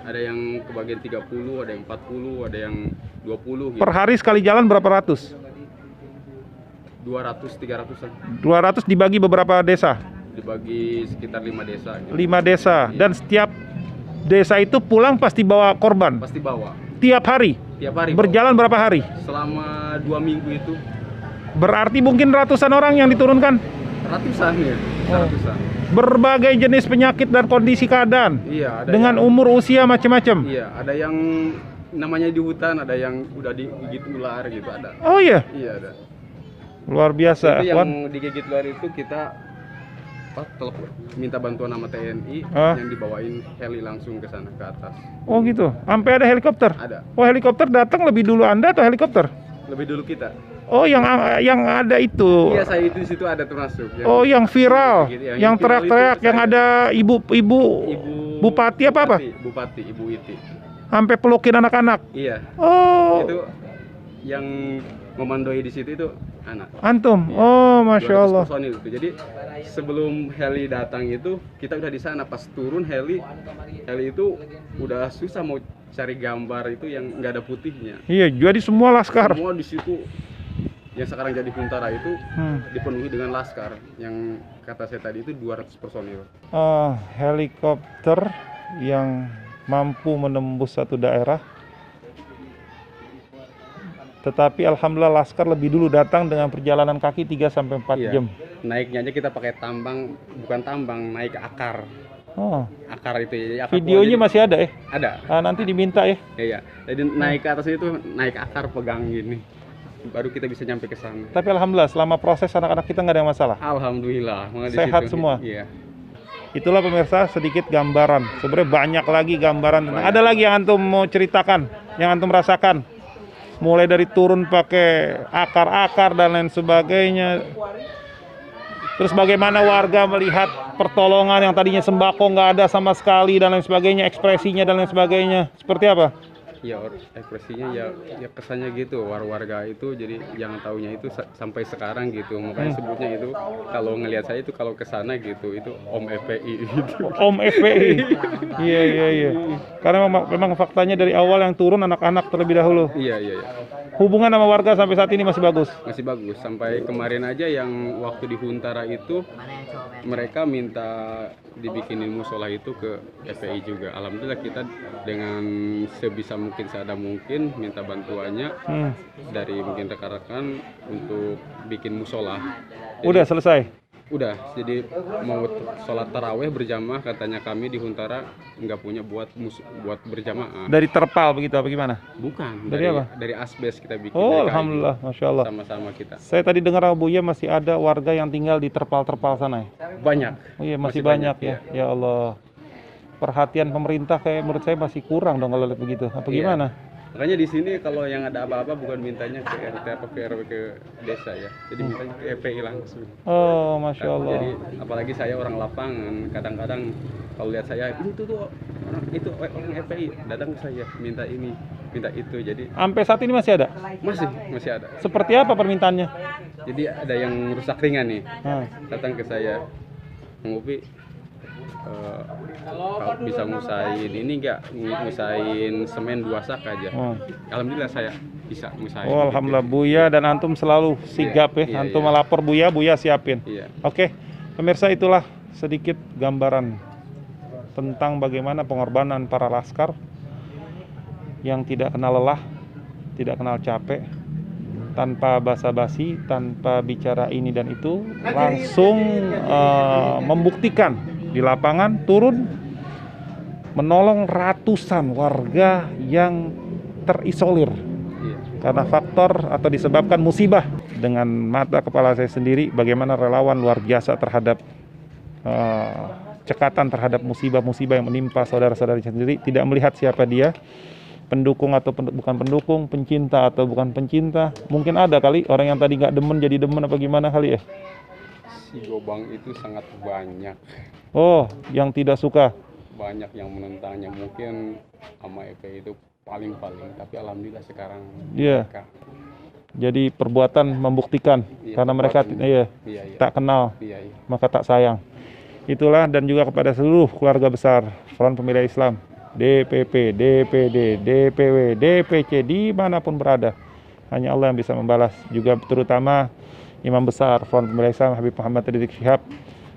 Speaker 7: Ada yang kebagian 30, ada yang 40, ada yang 20 gitu.
Speaker 2: per hari sekali jalan berapa ratus?
Speaker 7: 200, 300-an.
Speaker 2: 200 dibagi beberapa desa,
Speaker 7: Dibagi sekitar 5 desa gitu.
Speaker 2: 5 desa, dan setiap desa itu pulang pasti bawa korban.
Speaker 7: Pasti bawa.
Speaker 2: Tiap hari.
Speaker 7: Tiap hari.
Speaker 2: Berjalan berapa hari?
Speaker 7: Selama 2 minggu itu
Speaker 2: Berarti mungkin ratusan orang yang diturunkan.
Speaker 7: ratusan ya. Ratusan.
Speaker 2: Berbagai jenis penyakit dan kondisi keadaan.
Speaker 7: Iya, ada
Speaker 2: Dengan
Speaker 7: yang,
Speaker 2: umur usia macam-macam.
Speaker 7: Iya, ada yang namanya di hutan, ada yang udah digigit ular gitu ada.
Speaker 2: Oh iya,
Speaker 7: Iya, ada.
Speaker 2: luar biasa.
Speaker 7: Itu yang
Speaker 2: Wan.
Speaker 7: digigit ular itu kita telepon minta bantuan sama TNI
Speaker 2: Ah.
Speaker 7: yang dibawain heli langsung ke sana ke atas.
Speaker 2: Oh gitu. Sampai ada helikopter.
Speaker 7: Ada.
Speaker 2: Oh, helikopter datang lebih dulu Anda atau helikopter?
Speaker 7: Lebih dulu kita.
Speaker 2: Oh, yang ada itu.
Speaker 7: Iya, saya itu di situ ada termasuk.
Speaker 2: Oh, yang viral,
Speaker 7: Gitu,
Speaker 2: yang
Speaker 7: viral
Speaker 2: teriak-teriak,
Speaker 7: itu
Speaker 2: yang
Speaker 7: saya.
Speaker 2: ada ibu bupati apa?
Speaker 7: Bupati Ibu Iti.
Speaker 2: Sampai pelukin anak-anak.
Speaker 7: Iya.
Speaker 2: Oh,
Speaker 7: Itu yang memandoi di situ itu anak.
Speaker 2: antum.
Speaker 7: Iya.
Speaker 2: Oh, masya
Speaker 7: 200
Speaker 2: Allah.
Speaker 7: personil itu. Jadi sebelum heli datang itu kita udah di sana. Pas turun heli itu udah susah mau cari gambar itu yang nggak ada putihnya.
Speaker 2: Iya, jadi semua laskar.
Speaker 7: Semua di situ yang sekarang jadi Huntara itu
Speaker 2: Hmm.
Speaker 7: dipenuhi dengan laskar. Yang kata saya tadi itu 200 personil.
Speaker 2: Helikopter yang mampu menembus satu daerah. Tetapi alhamdulillah laskar lebih dulu datang dengan perjalanan kaki 3-4
Speaker 7: Iya.
Speaker 2: jam.
Speaker 7: Naiknya aja kita pakai tambang, bukan tambang, naik akar.
Speaker 2: Oh,
Speaker 7: Akar itu ya. Akar
Speaker 2: videonya
Speaker 7: pohon,
Speaker 2: masih ada ya?
Speaker 7: jadi ada.
Speaker 2: Nanti diminta ya.
Speaker 7: Iya. Jadi naik ke atas itu naik akar pegang gini. Baru kita bisa nyampe ke sana.
Speaker 2: Tapi alhamdulillah selama proses anak-anak kita nggak ada yang masalah.
Speaker 7: Alhamdulillah. Makanya di
Speaker 2: Sehat
Speaker 7: situ,
Speaker 2: semua?
Speaker 7: Iya.
Speaker 2: Itulah pemirsa sedikit gambaran. Sebenarnya banyak lagi gambaran.
Speaker 7: Banyak.
Speaker 2: Ada lagi yang antum mau ceritakan, yang antum rasakan? mulai dari turun pakai akar-akar dan lain sebagainya. Terus bagaimana warga melihat pertolongan yang tadinya sembako nggak ada sama sekali dan lain sebagainya, ekspresinya dan lain sebagainya, seperti apa?
Speaker 7: Ya ekspresinya ya kesannya gitu, warga itu jadi yang taunya itu sampai sekarang gitu, makanya sebutnya itu kalau ngelihat saya itu kalau kesana gitu itu Om FPI gitu.
Speaker 2: Om FPI. Iya. Karena memang faktanya dari awal yang turun anak-anak terlebih dahulu.
Speaker 7: Iya.
Speaker 2: Hubungan sama warga sampai saat ini masih bagus.
Speaker 7: Masih bagus. Sampai kemarin aja yang waktu di Huntara itu mereka minta dibikinin musola itu ke FPI juga. Alhamdulillah kita dengan sebisa mungkin seada mungkin minta bantuannya dari mungkin rekan-rekan untuk bikin musola.
Speaker 2: Udah selesai?
Speaker 7: Udah, jadi mau sholat taraweh berjamaah katanya kami di Huntara nggak punya buat berjamaah.
Speaker 2: Dari terpal begitu apa gimana?
Speaker 7: Bukan.
Speaker 2: Dari apa?
Speaker 7: Dari asbes kita bikin.
Speaker 2: Oh, alhamdulillah, masya Allah.
Speaker 7: Sama-sama kita.
Speaker 2: Saya tadi dengar Buya masih ada warga yang tinggal di terpal-terpal sana ya?
Speaker 7: Banyak.
Speaker 2: Oh iya, masih banyak ya. Ya Allah. Perhatian pemerintah kayak menurut saya masih kurang dong kalau lihat begitu. Apa gimana?
Speaker 7: Makanya di sini kalau yang ada apa-apa bukan mintanya ke RT apa ke RW ke desa ya. Jadi mintanya ke FPI langsung.
Speaker 2: Oh, masya Allah.
Speaker 7: Jadi apalagi saya orang lapangan, kadang-kadang kalau lihat saya itu tuh orang FPI datang ke saya minta ini, minta itu. Jadi
Speaker 2: sampai saat ini masih ada?
Speaker 7: Masih ada.
Speaker 2: Seperti apa permintaannya?
Speaker 7: Jadi ada yang rusak ringan nih. Datang ke saya, Ngopi bisa ngusain ini enggak, ngusain semen 2 sak aja. Alhamdulillah saya bisa ngusain.
Speaker 2: Oh, alhamdulillah Buya dan antum selalu sigap ya. Antum melapor Buya siapin. Oke. Pemirsa, itulah sedikit gambaran tentang bagaimana pengorbanan para laskar yang tidak kenal lelah, tidak kenal capek, tanpa basa-basi, tanpa bicara ini dan itu, langsung membuktikan di lapangan, turun menolong ratusan warga yang terisolir karena faktor atau disebabkan musibah. Dengan mata kepala saya sendiri bagaimana relawan luar biasa terhadap cekatan terhadap musibah-musibah yang menimpa saudara-saudari sendiri, tidak melihat siapa dia, pendukung atau bukan pendukung, pencinta atau bukan pencinta. Mungkin ada kali orang yang tadi nggak demen jadi demen apa gimana kali ya.
Speaker 7: Si Gobang itu sangat banyak.
Speaker 2: Oh, yang tidak suka.
Speaker 7: Banyak yang menentangnya, mungkin sama FPI itu paling-paling, tapi alhamdulillah sekarang mereka. Jadi perbuatan membuktikan karena mereka tak kenal, maka tak sayang. Itulah, dan juga kepada seluruh keluarga besar Front Pembela Islam, DPP, DPD, DPW, DPC, dimanapun berada, hanya Allah yang bisa membalas. Juga terutama Imam Besar Front Pembela Islam Habib Muhammad Rizik Syihab,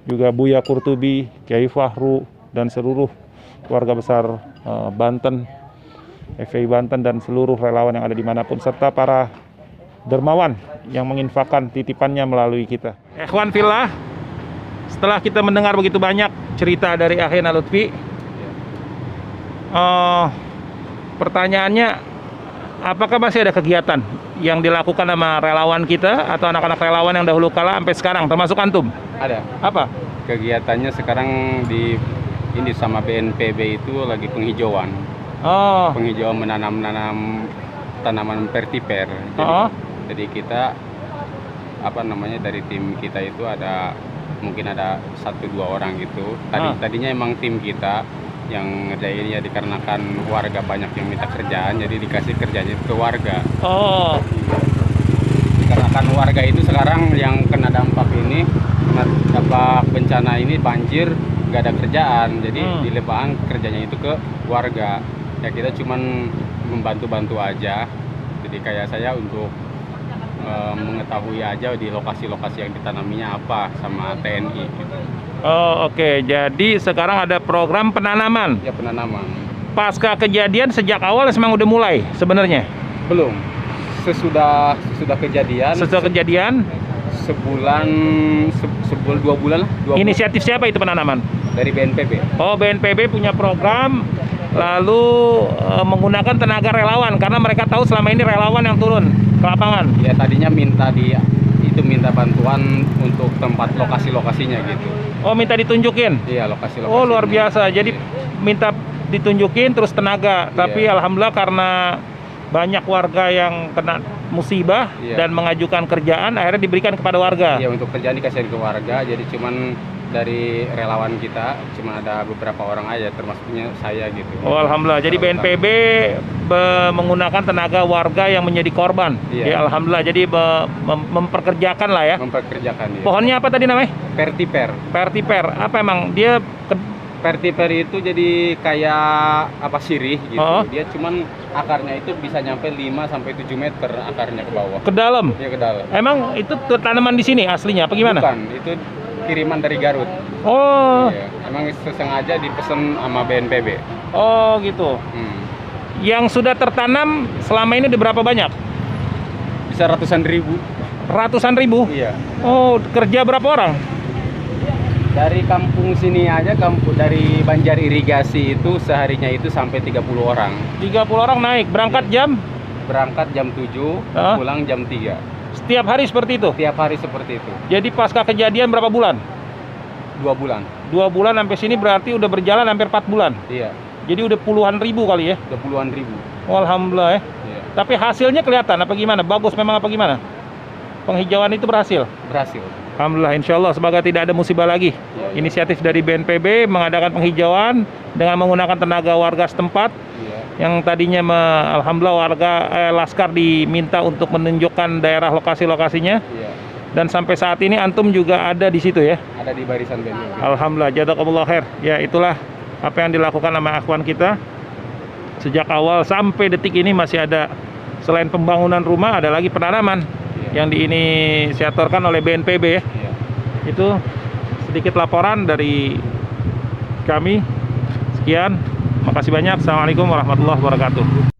Speaker 7: juga Buya Qurtubi, Kiai Fahru, dan seluruh keluarga besar Banten, FPI Banten, dan seluruh relawan yang ada dimanapun, serta para dermawan yang menginfakkan titipannya melalui kita. Ikhwan fillah, setelah kita mendengar begitu banyak cerita dari Akhina Lutfi, pertanyaannya, apakah masih ada kegiatan yang dilakukan sama relawan kita atau anak-anak relawan yang dahulu kala sampai sekarang, termasuk antum? Ada.
Speaker 2: Apa?
Speaker 7: Kegiatannya sekarang di ini sama BNPB itu lagi penghijauan. Penghijauan menanam tanaman vertiper. Jadi kita dari tim kita itu ada mungkin ada 1-2 orang gitu. Tadinya emang tim kita yang ngerjainnya dikarenakan warga banyak yang minta kerjaan, jadi dikasih kerjanya ke warga. Dikarenakan warga itu sekarang yang kena dampak ini, kena dampak bencana ini, banjir, nggak ada kerjaan, jadi di Lebaan kerjanya itu ke warga. Ya kita cuman membantu-bantu aja. Jadi kayak saya untuk mengetahui aja di lokasi-lokasi yang ditanaminya apa sama TNI gitu.
Speaker 2: Oke. Jadi sekarang ada program penanaman.
Speaker 7: Ya, penanaman.
Speaker 2: Pasca kejadian sejak awal memang udah mulai sebenarnya?
Speaker 7: Belum. Sesudah kejadian.
Speaker 2: Sesudah kejadian?
Speaker 7: Sebulan 2 bulan lah.
Speaker 2: Inisiatif siapa itu penanaman?
Speaker 7: Dari BNPB.
Speaker 2: Oh, BNPB punya program, lalu menggunakan tenaga relawan karena mereka tahu selama ini relawan yang turun ke lapangan. Ya,
Speaker 7: tadinya minta bantuan untuk tempat lokasi-lokasinya gitu.
Speaker 2: Oh, minta ditunjukin?
Speaker 7: Iya, lokasi-lokasi.
Speaker 2: Oh, luar biasa. Jadi minta ditunjukin terus tenaga. Tapi alhamdulillah karena banyak warga yang kena musibah
Speaker 7: Iya.
Speaker 2: dan mengajukan kerjaan, akhirnya diberikan kepada warga.
Speaker 7: Ya untuk kerjaan dikasih ke warga, jadi cuman dari relawan kita cuma ada beberapa orang aja, termasuknya saya gitu.
Speaker 2: Oh, alhamdulillah. Jadi BNPB menggunakan tenaga warga yang menjadi korban.
Speaker 7: Iya.
Speaker 2: Ya, alhamdulillah. Jadi memperkerjakan lah ya.
Speaker 7: Memperkerjakan ya.
Speaker 2: Pohonnya apa tadi namanya?
Speaker 7: Pertiper.
Speaker 2: Pertiper. Apa emang dia
Speaker 7: Pertiper itu jadi kayak apa sirih gitu.
Speaker 2: Oh.
Speaker 7: Dia cuman akarnya itu bisa nyampe 5 sampai 7 meter akarnya ke bawah.
Speaker 2: ke dalam?
Speaker 7: Dia ke dalam.
Speaker 2: Emang itu tanaman di sini aslinya apa gimana?
Speaker 7: Bukan, itu kiriman dari Garut.
Speaker 2: Oh.
Speaker 7: Iya. Emang sengaja dipesan sama BNPB.
Speaker 2: Oh, gitu. Yang sudah tertanam selama ini udah berapa banyak?
Speaker 7: Bisa ratusan ribu.
Speaker 2: Ratusan ribu?
Speaker 7: Iya.
Speaker 2: Oh, kerja berapa orang?
Speaker 7: Dari kampung sini aja, dari Banjar Irigasi itu seharinya itu sampai 30 orang.
Speaker 2: 30 orang naik, berangkat jam?
Speaker 7: Berangkat jam 7,
Speaker 2: Ah.
Speaker 7: pulang jam 3.
Speaker 2: Setiap hari seperti itu?
Speaker 7: Tiap hari seperti itu.
Speaker 2: Jadi pasca kejadian berapa bulan?
Speaker 7: 2 bulan.
Speaker 2: 2 bulan sampai sini berarti udah berjalan hampir 4 bulan.
Speaker 7: Iya,
Speaker 2: Jadi udah puluhan ribu kali ya?
Speaker 7: udah puluhan ribu.
Speaker 2: Oh, alhamdulillah ya.
Speaker 7: Iya.
Speaker 2: Tapi hasilnya kelihatan apa gimana? Bagus memang apa gimana? Penghijauan itu berhasil?
Speaker 7: Berhasil.
Speaker 2: Alhamdulillah, insya Allah semoga tidak ada musibah lagi.
Speaker 7: Iya.
Speaker 2: Inisiatif dari BNPB mengadakan penghijauan dengan menggunakan tenaga warga setempat.
Speaker 7: Iya.
Speaker 2: Yang tadinya alhamdulillah warga Laskar diminta untuk menunjukkan daerah lokasi-lokasinya.
Speaker 7: Iya.
Speaker 2: Dan sampai saat ini antum juga ada di situ ya.
Speaker 7: Ada di barisan BNPB.
Speaker 2: Alhamdulillah, jazakumullah khair. Ya, itulah apa yang dilakukan sama akhwan kita. Sejak awal sampai detik ini masih ada, selain pembangunan rumah ada lagi penanaman yang diinisiatorkan oleh BNPB ya.
Speaker 7: Iya.
Speaker 2: Itu sedikit laporan dari kami. Sekian, makasih banyak. Assalamualaikum warahmatullahi wabarakatuh.